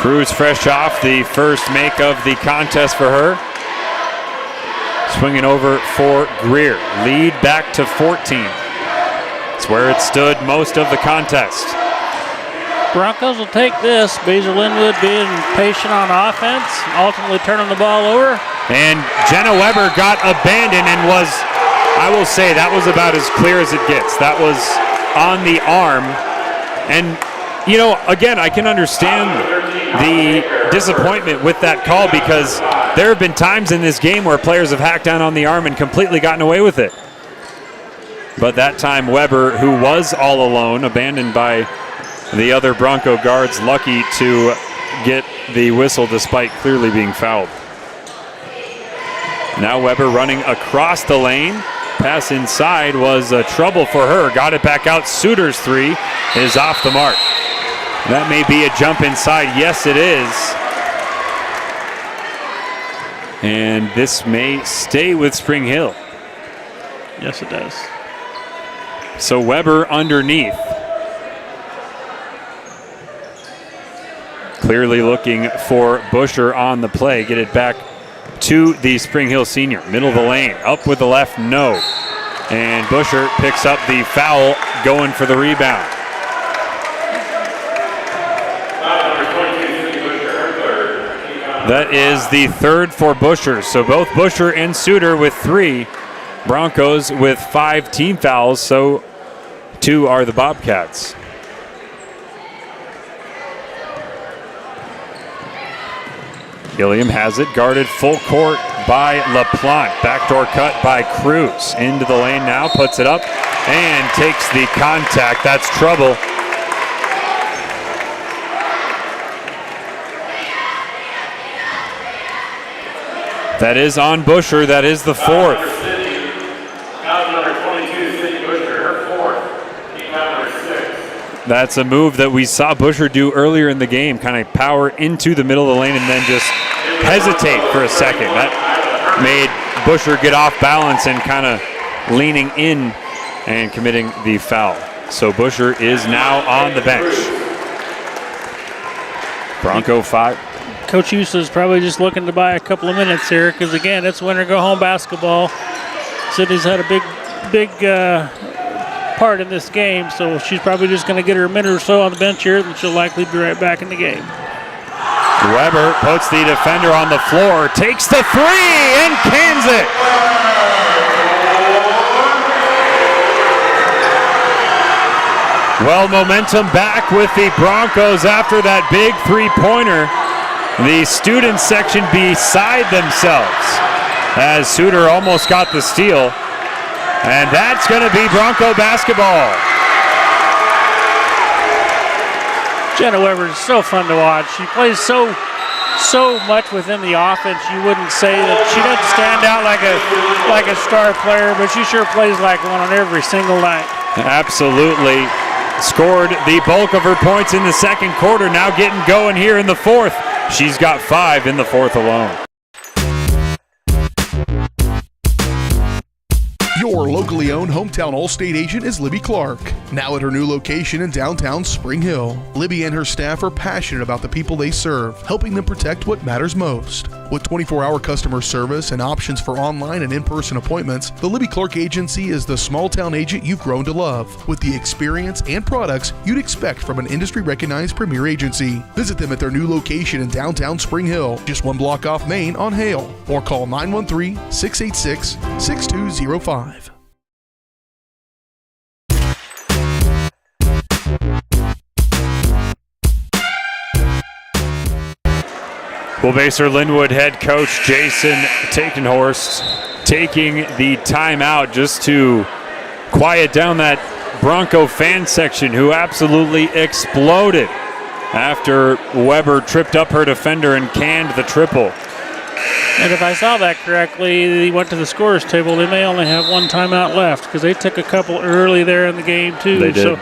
Cruz fresh off the first make of the contest for her. Swinging over for Greer. Lead back to 14. It's where it stood most of the contest. Broncos will take this. Basehor-Linwood being patient on offense, ultimately turning the ball over. And Jenna Weber got abandoned and was, I will say, that was about as clear as it gets. That was on the arm. And, you know, again, I can understand the disappointment with that call because there have been times in this game where players have hacked down on the arm and completely gotten away with it. But that time Weber, who was all alone, abandoned by the other Bronco guards, lucky to get the whistle despite clearly being fouled. Now Weber running across the lane. Pass inside was trouble for her. Got it back out. Suter's three is off the mark. That may be a jump inside. Yes, it is. And this may stay with Spring Hill. Yes, it does. So Weber underneath. Clearly looking for Busher on the play. Get it back to the Spring Hill senior. Middle of the lane. Up with the left, no. And Busher picks up the foul, going for the rebound. That is the third for Busher. So both Busher and Suter with 3. Broncos with 5 team fouls, so 2 are the Bobcats. Gilliam has it, guarded full court by LaPlante. Backdoor cut by Cruz. Into the lane now, puts it up, and takes the contact. That's trouble. That is on Busher. That is the 4th. That's a move that we saw Busher do earlier in the game, kind of power into the middle of the lane and then just hesitate for a second. That made Busher get off balance and kind of leaning in and committing the foul. So Busher is now on the bench. Bronco 5. Coach Hughes is probably just looking to buy a couple of minutes here because, again, it's winter go-home basketball. Sydney's had a big part in this game, so she's probably just going to get her a minute or so on the bench here, and she'll likely be right back in the game. Weber puts the defender on the floor, takes the 3, and cans it. Well, momentum back with the Broncos after that big three-pointer. The student section beside themselves as Suter almost got the steal. And that's going to be Bronco basketball. Jenna Weber is so fun to watch. She plays so much within the offense. You wouldn't say that she doesn't stand out like a star player, but she sure plays like one on every single night. Absolutely. Scored the bulk of her points in the second quarter. Now getting going here in the 4th. She's got 5 in the 4th alone. Your locally owned hometown Allstate agent is Libby Clark. Now at her new location in downtown Spring Hill, Libby and her staff are passionate about the people they serve, helping them protect what matters most. With 24-hour customer service and options for online and in-person appointments, the Libby Clark Agency is the small-town agent you've grown to love, with the experience and products you'd expect from an industry-recognized premier agency. Visit them at their new location in downtown Spring Hill, just 1 block off Main on Hale, or call 913-686-6205. Well, Basehor-Linwood head coach Jason Takenhorst taking the timeout just to quiet down that Bronco fan section who absolutely exploded after Weber tripped up her defender and canned the triple. And if I saw that correctly, he went to the scorer's table. They may only have one timeout left because they took a couple early there in the game too. They did. So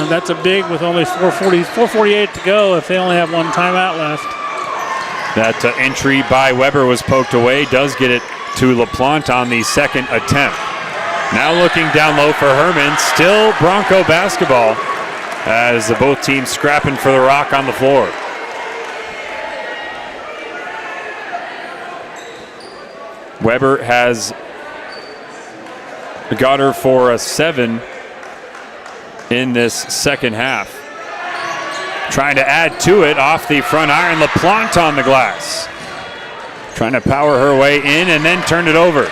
that's a big with only 4:48 to go if they only have one timeout left. That entry by Weber was poked away. Does get it to LaPlante on the second attempt. Now looking down low for Herman. Still Bronco basketball as both teams scrapping for the rock on the floor. Weber has got her for a 7 in this second half. Trying to add to it off the front iron. LaPlante on the glass. Trying to power her way in and then turn it over.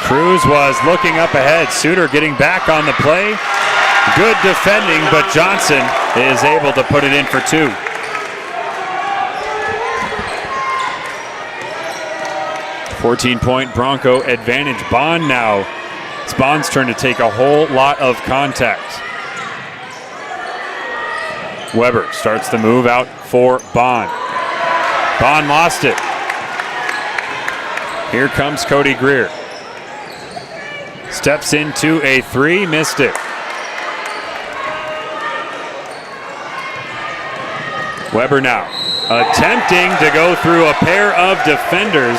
Cruz was looking up ahead. Suter getting back on the play. Good defending, but Johnson is able to put it in for 2. .14 Bronco advantage. Bond now. It's Bond's turn to take a whole lot of contact. Weber starts the move out for Bond. Bond lost it. Here comes Cody Greer. Steps into a 3, missed it. Weber now attempting to go through a pair of defenders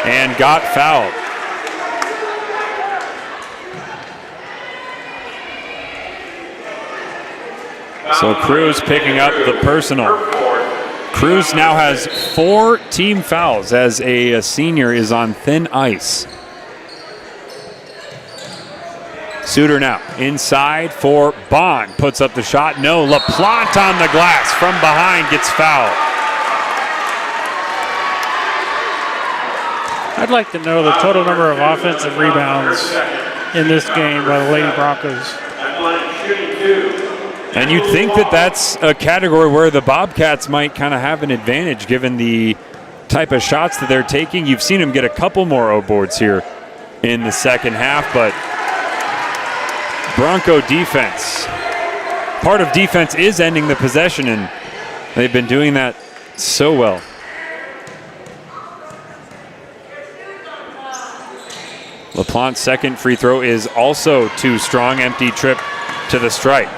and got fouled. So Cruz picking up the personal. Cruz now has 4 team fouls as a senior is on thin ice. Suter now inside for Bond. Puts up the shot. No. LaPlante on the glass from behind gets fouled. I'd like to know the total number of offensive rebounds in this game by the Lady Broncos. And you'd think that that's a category where the Bobcats might kind of have an advantage given the type of shots that they're taking. You've seen them get a couple more O boards here in the second half, but Bronco defense, part of defense is ending the possession, and they've been doing that so well. LaPlante's second free throw is also too strong. Empty trip to the stripe.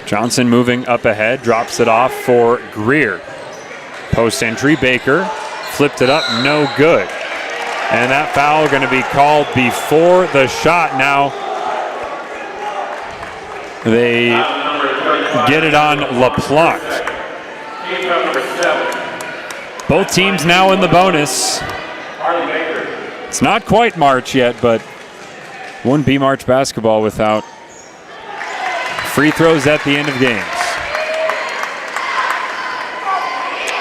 Johnson moving up ahead, drops it off for Greer. Post entry, Baker flipped it up, no good. And that foul going to be called before the shot. Now they get it on LaPlante. Both teams now in the bonus. It's not quite March yet, but wouldn't be March basketball without free throws at the end of games.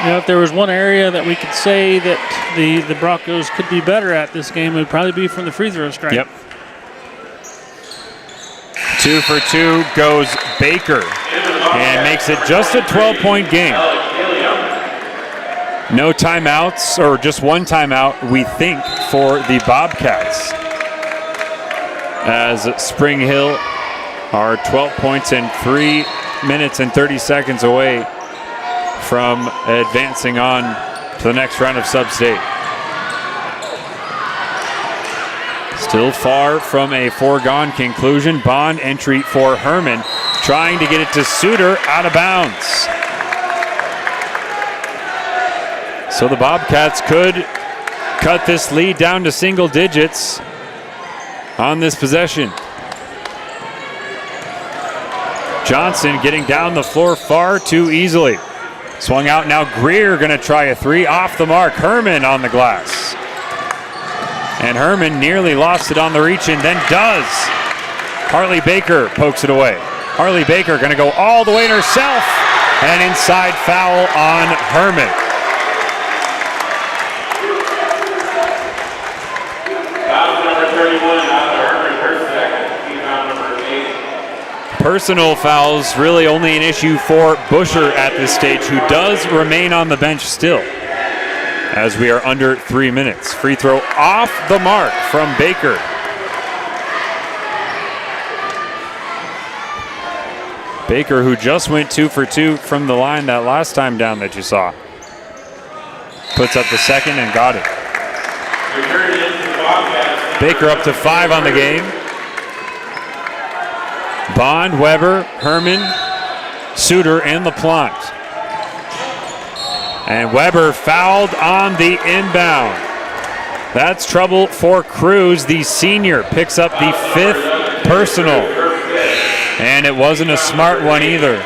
You know, if there was one area that we could say that the Broncos could be better at this game, it would probably be from the free throw stripe. Yep. 2 for 2 goes Baker and makes it just a 12-point game. No timeouts, or just one timeout, we think, for the Bobcats. As Spring Hill are 12 points and 3 minutes and 30 seconds away from advancing on to the next round of sub-state. Still far from a foregone conclusion. Bond entry for Herman, trying to get it to Suter, out of bounds. So the Bobcats could cut this lead down to single digits on this possession. Johnson getting down the floor far too easily. Swung out now. Greer going to try a 3 off the mark. Herman on the glass. And Herman nearly lost it on the reach and then does. Harley Baker pokes it away. Harley Baker going to go all the way to herself. And inside foul on Herman. Foul number 31 on Herman, her second. Team foul number 8. Personal fouls really only an issue for Busher at this stage, who does remain on the bench still, as we are under 3 minutes. Free throw off the mark from Baker. Baker, who just went 2 for 2 from the line that last time down that you saw, puts up the second and got it. Baker up to 5 on the game. Bond, Weber, Herman, Suter, and LaPlante. And Weber fouled on the inbound. That's trouble for Cruz. The senior picks up the 5th personal. And it wasn't a smart one either.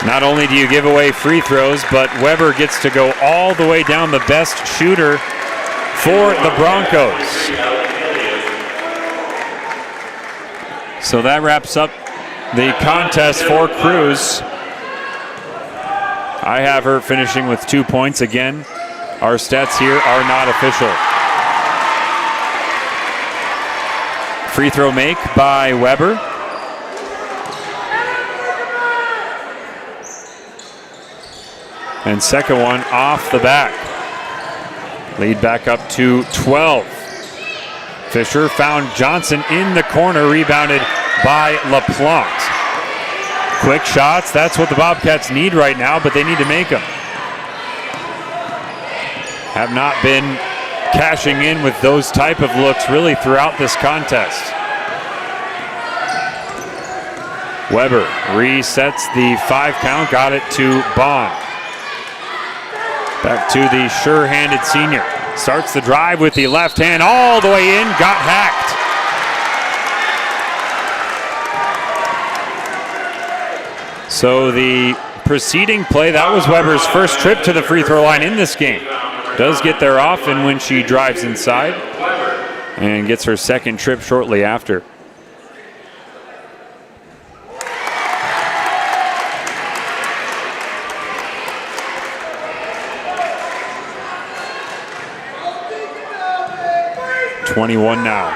Not only do you give away free throws, but Weber gets to go all the way down, the best shooter for the Broncos. So that wraps up the contest for Cruz. I have her finishing with 2 points. Again, our stats here are not official. Free throw make by Weber. And second one off the back. Lead back up to 12. Fisher found Johnson in the corner, rebounded by LaPlante. Quick shots, that's what the Bobcats need right now, but they need to make them. Have not been cashing in with those type of looks really throughout this contest. Weber resets the 5 count, got it to Bond. Back to the sure-handed senior. Starts the drive with the left hand all the way in, got hacked. So the preceding play, that was Weber's first trip to the free throw line in this game. Does get there often when she drives inside and gets her second trip shortly after. .21 now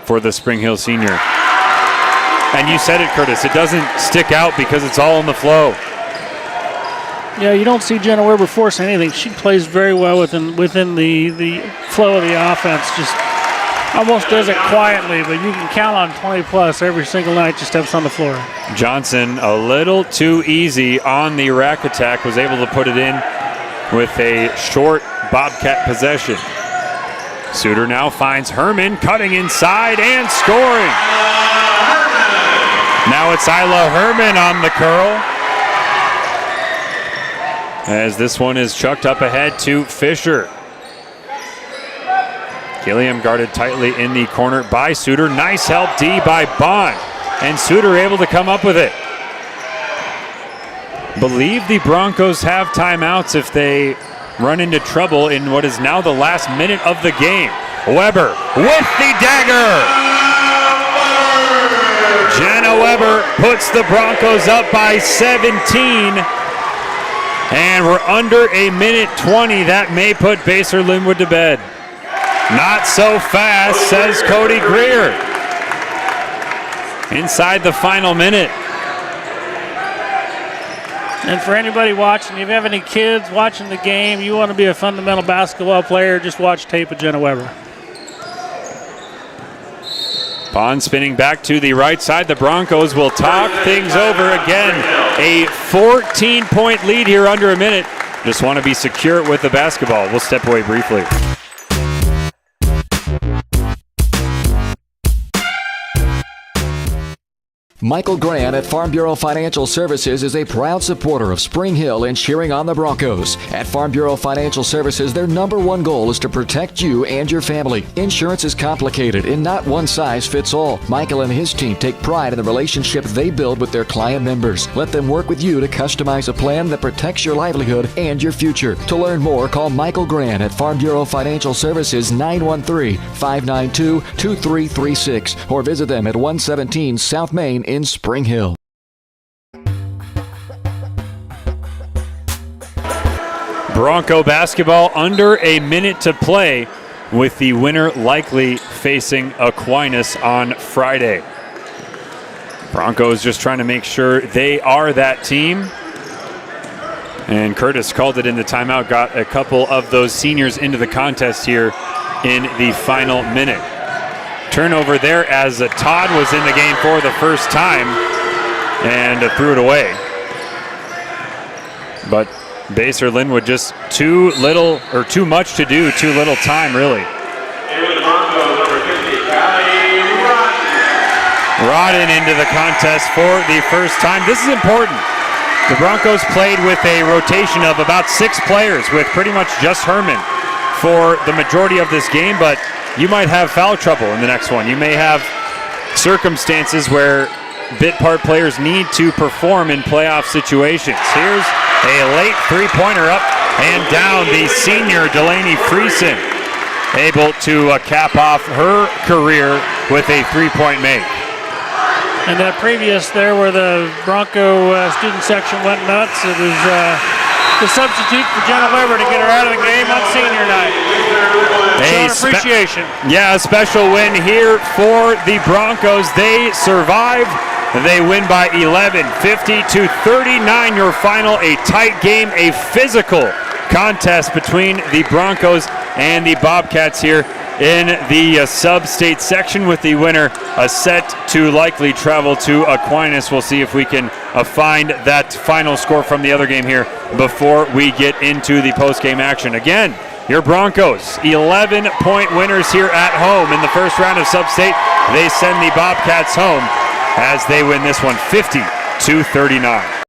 for the Spring Hill senior. And you said it, Curtis, it doesn't stick out because it's all in the flow. Yeah, you don't see Jenna Weber force anything. She plays very well within the flow of the offense. Just almost does it quietly, but you can count on 20 plus every single night she steps on the floor. Johnson a little too easy on the rack attack, was able to put it in with a short Bobcat possession. Suter now finds Herman cutting inside and scoring. Now it's Isla Herman on the curl, as this one is chucked up ahead to Fisher. Gilliam guarded tightly in the corner by Suter. Nice help D by Bond, and Suter able to come up with it. Believe the Broncos have timeouts if they run into trouble in what is now the last minute of the game. Weber with the dagger. Jenna Weber puts the Broncos up by 17. And we're under a minute 20. That may put Basehor-Linwood to bed. Not so fast, says Cody Greer. Inside the final minute. And for anybody watching, if you have any kids watching the game, you want to be a fundamental basketball player, just watch tape of Jenna Weber. Bond spinning back to the right side. The Broncos will talk things over again. A 14-point lead here under a minute. Just want to be secure with the basketball. We'll step away briefly. Michael Grant at Farm Bureau Financial Services is a proud supporter of Spring Hill and cheering on the Broncos. At Farm Bureau Financial Services, their #1 goal is to protect you and your family. Insurance is complicated and not one size fits all. Michael and his team take pride in the relationship they build with their client members. Let them work with you to customize a plan that protects your livelihood and your future. To learn more, call Michael Grant at Farm Bureau Financial Services 913-592-2336 or visit them at 117 South Main in Spring Hill. Bronco basketball under a minute to play, with the winner likely facing Aquinas on Friday. Broncos just trying to make sure they are that team. And Curtis called it in the timeout, got a couple of those seniors into the contest here in the final minute. turnover there as Todd was in the game for the first time and threw it away. But Basehor-Linwood just too much to do, too little time really. Rodden into the contest for the first time. This is important. The Broncos played with a rotation of about 6 players with pretty much just Herman for the majority of this game, but you might have foul trouble in the next one. You may have circumstances where bit part players need to perform in playoff situations. Here's a late three-pointer up and down. The senior Delaney Friesen able to cap off her career with a three-point make. And that previous there where the Bronco student section went nuts, it was the substitute for Jenna Weber to get her out of the game on senior night. Showing appreciation. A special win here for the Broncos. They survive. They win by 11, 50-39 your final. A tight game, a physical contest between the Broncos and the Bobcats here in the sub-state section, with the winner set to likely travel to Aquinas. We'll see if we can find that final score from the other game here before we get into the post-game action. Again, your Broncos, 11-point winners here at home in the first round of sub-state. They send the Bobcats home as they win this one 50-39.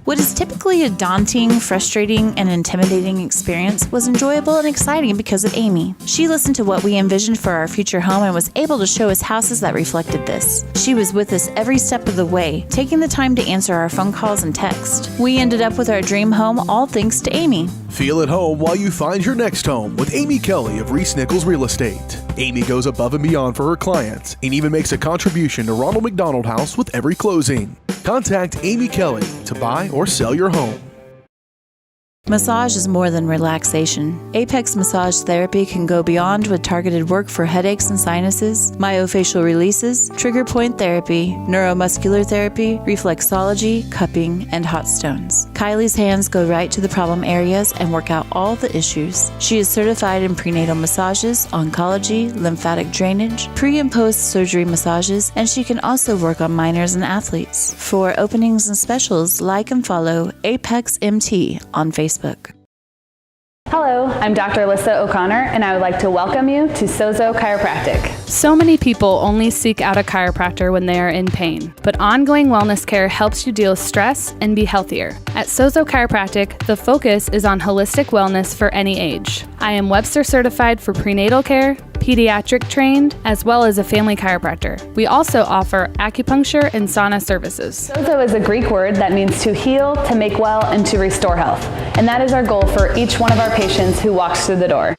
What is typically a daunting, frustrating, and intimidating experience was enjoyable and exciting because of Amy. She listened to what we envisioned for our future home and was able to show us houses that reflected this. She was with us every step of the way, taking the time to answer our phone calls and text. We ended up with our dream home all thanks to Amy. Feel at home while you find your next home with Amy Kelly of Reese Nichols Real Estate. Amy goes above and beyond for her clients and even makes a contribution to Ronald McDonald House with every closing. Contact Amy Kelly to buy or sell your home. Massage is more than relaxation. Apex Massage Therapy can go beyond with targeted work for headaches and sinuses, myofascial releases, trigger point therapy, neuromuscular therapy, reflexology, cupping, and hot stones. Kylie's hands go right to the problem areas and work out all the issues. She is certified in prenatal massages, oncology, lymphatic drainage, pre- and post-surgery massages, and she can also work on minors and athletes. For openings and specials, like and follow Apex MT on Facebook. Hello, I'm Dr. Alyssa O'Connor, and I would like to welcome you to Sozo Chiropractic. So many people only seek out a chiropractor when they are in pain, but ongoing wellness care helps you deal with stress and be healthier. At Sozo Chiropractic, the focus is on holistic wellness for any age. I am Webster certified for prenatal care, pediatric trained, as well as a family chiropractor. We also offer acupuncture and sauna services. Sozo is a Greek word that means to heal, to make well, and to restore health. And that is our goal for each one of our patients who walks through the door.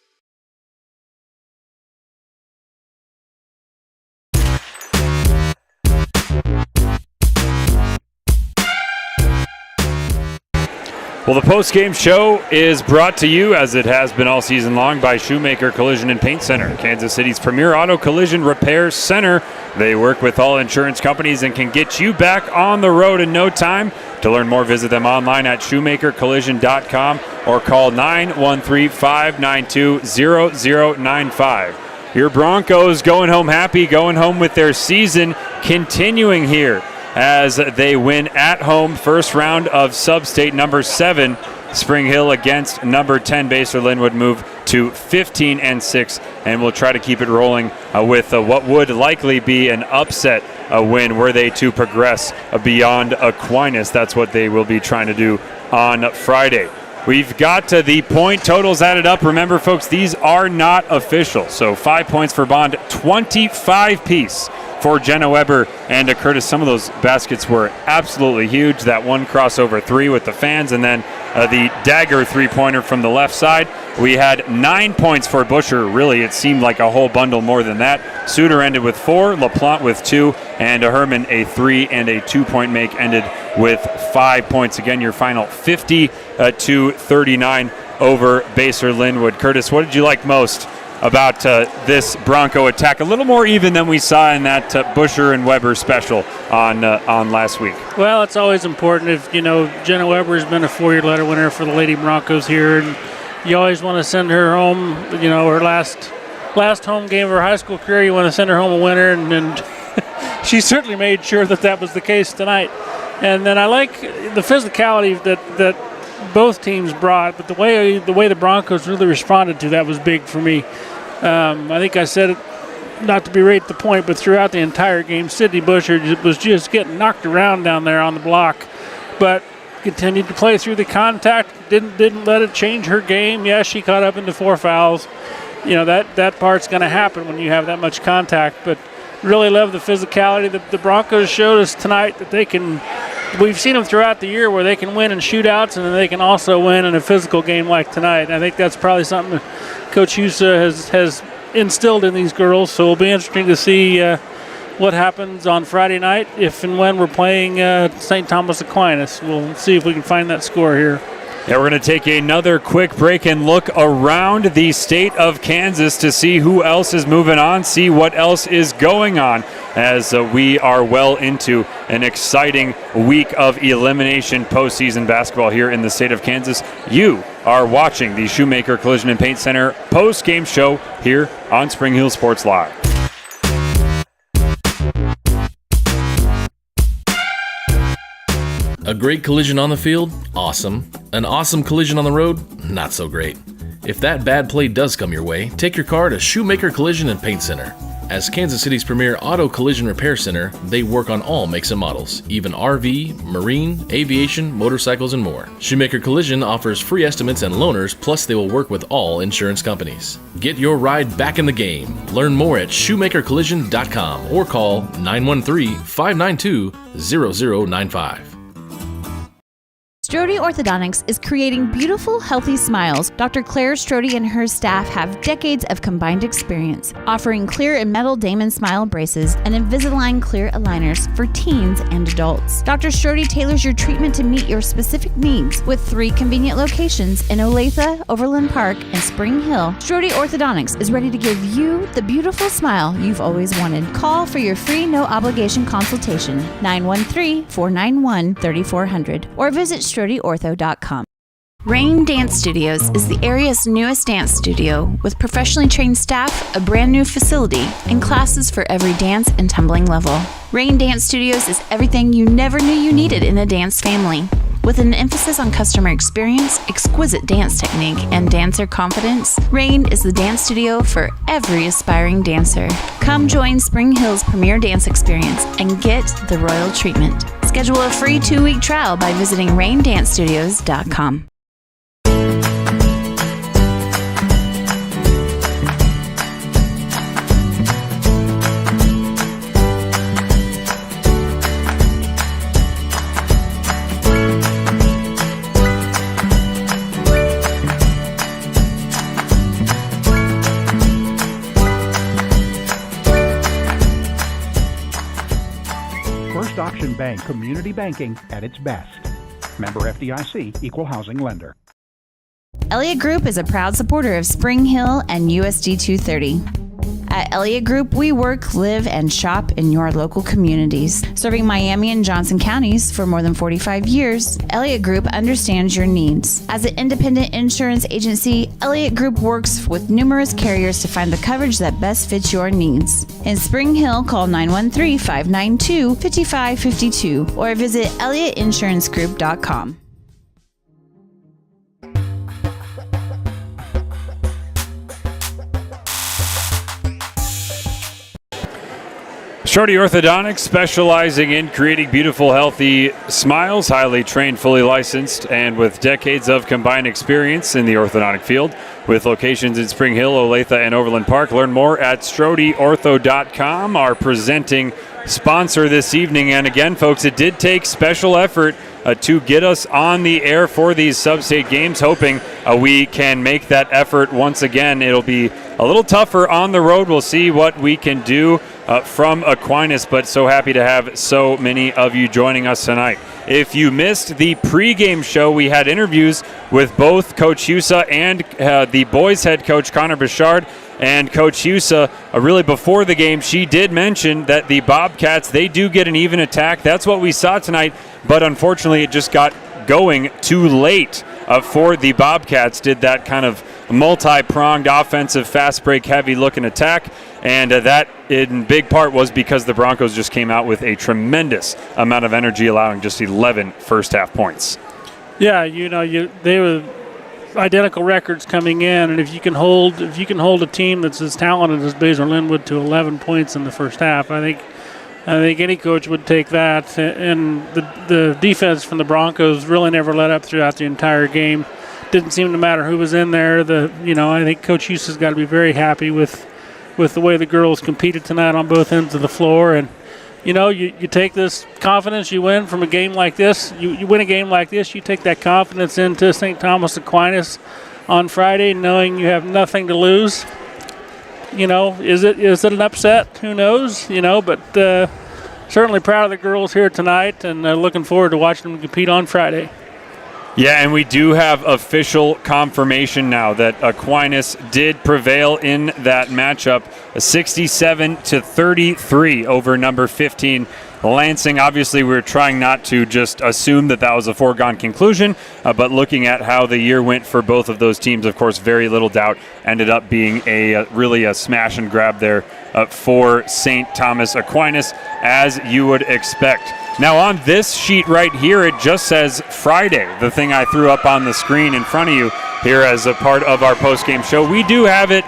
Well, the post-game show is brought to you, as it has been all season long, by Shoemaker Collision and Paint Center, Kansas City's premier auto collision repair center. They work with all insurance companies and can get you back on the road in no time. To learn more, visit them online at shoemakercollision.com or call 913-592-0095. Your Broncos going home happy, going home with their season continuing here as they win at home, first round of sub-state. Number 7 Spring Hill against number 10 Basehor-Linwood move to 15-6, and we'll try to keep it rolling with what would likely be an upset win were they to progress beyond Aquinas. That's what they will be trying to do on Friday. We've got the point totals added up. Remember, folks, these are not official. So 5 points for Bond, 25 piece for Jenna Weber and Curtis. Some of those baskets were absolutely huge. That one crossover 3 with the fans, and then the dagger three-pointer from the left side. We had 9 points for Busher. Really, it seemed like a whole bundle more than that. Suter ended with 4, LaPlante with 2, and Herman a 3 and a 2-point make ended with 5 points. Again, your final 50-39 over Basehor-Linwood. Curtis, what did you like most about this Bronco attack. A little more even than we saw in that Busher and Weber special on last week. Well, it's always important. If Jenna Weber has been a 4-year letter winner for the Lady Broncos here, and you always want to send her home. Her last home game of her high school career, you want to send her home a winner, and she certainly made sure that was the case tonight. And then I like the physicality that both teams brought, but the way the Broncos really responded to that was big for me. I think I said it, not to berate the point, but throughout the entire game, Sydney Busher was just getting knocked around down there on the block, but continued to play through the contact. Didn't let it change her game. Yeah, she caught up into 4 fouls. That part's going to happen when you have that much contact. But really love the physicality. The Broncos showed us tonight that they can. We've seen them throughout the year where they can win in shootouts, and then they can also win in a physical game like tonight. I think that's probably something Coach Husa has instilled in these girls. So it'll be interesting to see what happens on Friday night if and when we're playing St. Thomas Aquinas. We'll see if we can find that score here. Yeah, we're going to take another quick break and look around the state of Kansas to see who else is moving on, see what else is going on as we are well into an exciting week of elimination postseason basketball here in the state of Kansas. You are watching the Shoemaker Collision and Paint Center post-game show here on Spring Hill Sports Live. A great collision on the field? Awesome. An awesome collision on the road? Not so great. If that bad play does come your way, take your car to Shoemaker Collision and Paint Center. As Kansas City's premier auto collision repair center, they work on all makes and models, even RV, marine, aviation, motorcycles, and more. Shoemaker Collision offers free estimates and loaners, plus they will work with all insurance companies. Get your ride back in the game. Learn more at shoemakercollision.com or call 913-592-0095. Strode Orthodontics is creating beautiful, healthy smiles. Dr. Claire Strode and her staff have decades of combined experience, offering clear and metal Damon smile braces and Invisalign clear aligners for teens and adults. Dr. Strode tailors your treatment to meet your specific needs with 3 convenient locations in Olathe, Overland Park, and Spring Hill. Strode Orthodontics is ready to give you the beautiful smile you've always wanted. Call for your free no-obligation consultation, 913-491-3400, or visit StrodeOrtho.com. Rain Dance Studios is the area's newest dance studio with professionally trained staff, a brand new facility, and classes for every dance and tumbling level. Rain Dance Studios is everything you never knew you needed in a dance family. With an emphasis on customer experience, exquisite dance technique, and dancer confidence, Rain is the dance studio for every aspiring dancer. Come join Spring Hill's premier dance experience and get the royal treatment. Schedule a free 2-week trial by visiting raindancestudios.com. First Auction Bank community banking at its best. Member FDIC, equal housing lender. Elliott Group is a proud supporter of Spring Hill and USD 230. At Elliott Group, we work, live, and shop in your local communities. Serving Miami and Johnson counties for more than 45 years, Elliott Group understands your needs. As an independent insurance agency, Elliott Group works with numerous carriers to find the coverage that best fits your needs. In Spring Hill, call 913-592-5552 or visit ElliottInsuranceGroup.com. Strode Orthodontics, specializing in creating beautiful, healthy smiles, highly trained, fully licensed, and with decades of combined experience in the orthodontic field, with locations in Spring Hill, Olathe, and Overland Park. Learn more at StrodeOrtho.com, our presenting sponsor this evening. And again, folks, it did take special effort to get us on the air for these sub-state games, hoping we can make that effort once again. It'll be a little tougher on the road. We'll see what we can do from Aquinas, but so happy to have so many of you joining us tonight. if you missed the pregame show, we had interviews with both Coach Husa and the boys head coach, Connor Bouchard. And Coach Husa, really before the game, she did mention that the Bobcats, they do get an even attack. That's what we saw tonight, but unfortunately it just got going too late for the Bobcats. Did that kind of multi-pronged offensive, fast break, heavy looking attack, and that in big part was because the Broncos just came out with a tremendous amount of energy, allowing just 11 first half points. Yeah, they were identical records coming in, and if you can hold a team that's as talented as Basehor-Linwood to 11 points in the first half, I think any coach would take that. And the defense from the Broncos really never let up throughout the entire game. Didn't seem to matter who was in there. I think Coach Husa's got to be very happy with the way the girls competed tonight on both ends of the floor. And you take this confidence you win from a game like this. You win a game like this, you take that confidence into St. Thomas Aquinas on Friday, knowing you have nothing to lose. Is it an upset? Who knows? But certainly proud of the girls here tonight, and looking forward to watching them compete on Friday. Yeah, and we do have official confirmation now that Aquinas did prevail in that matchup, 67-33 over number 15 Lansing. Obviously, we're trying not to just assume that was a foregone conclusion, but looking at how the year went for both of those teams, of course, very little doubt ended up being really a smash and grab there for St. Thomas Aquinas, as you would expect. Now on this sheet right here, it just says Friday, the thing I threw up on the screen in front of you here as a part of our post-game show. We do have it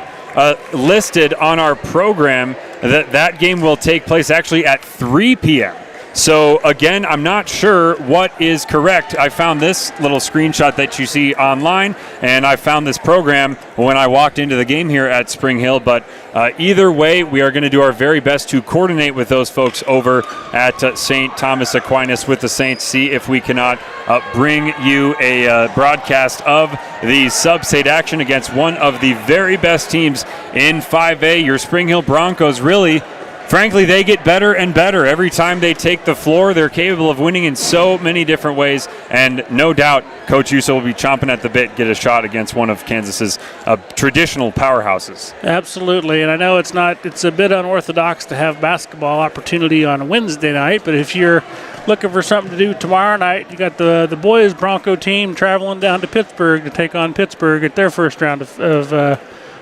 listed on our program that game will take place actually at 3 p.m. So again, I'm not sure what is correct. I found this little screenshot that you see online, and I found this program when I walked into the game here at Spring Hill. But either way, we are going to do our very best to coordinate with those folks over at St. Thomas Aquinas with the Saints, see if we cannot bring you a broadcast of the sub-state action against one of the very best teams in 5A. Your Spring Hill Broncos really, frankly, they get better and better. Every time they take the floor, they're capable of winning in so many different ways. And no doubt, Coach Husa will be chomping at the bit, get a shot against one of Kansas's traditional powerhouses. Absolutely. And I know it's a bit unorthodox to have basketball opportunity on a Wednesday night, but if you're looking for something to do tomorrow night, you got the boys Bronco team traveling down to Pittsburgh to take on Pittsburgh at their first round of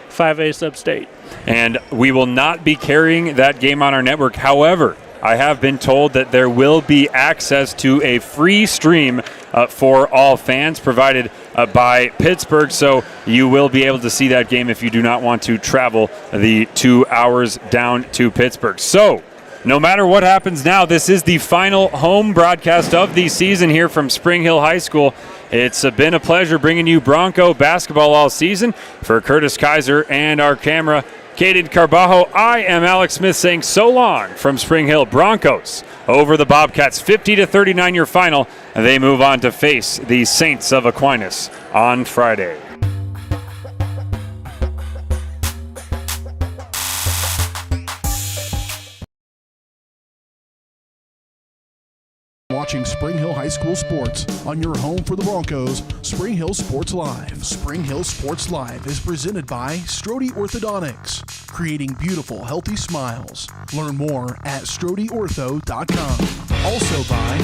5A sub-state. And we will not be carrying that game on our network. However, I have been told that there will be access to a free stream for all fans provided by Pittsburgh. So you will be able to see that game if you do not want to travel the 2 hours down to Pittsburgh. So no matter what happens now, this is the final home broadcast of the season here from Spring Hill High School. It's been a pleasure bringing you Bronco basketball all season. For Curtis Kaiser and our camera, Caden Carbajo, I am Alex Smith saying so long from Spring Hill. Broncos over the Bobcats, 50-39 your final. And they move on to face the Saints of Aquinas on Friday. Watching Spring Hill High School sports on your home for the Broncos, Spring Hill Sports Live. Spring Hill Sports Live is presented by Strode Orthodontics, creating beautiful, healthy smiles. Learn more at StrodeOrtho.com. Also by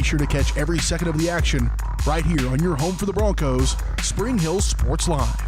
sure to catch every second of the action right here on your home for the Broncos, Spring Hill Sports Live.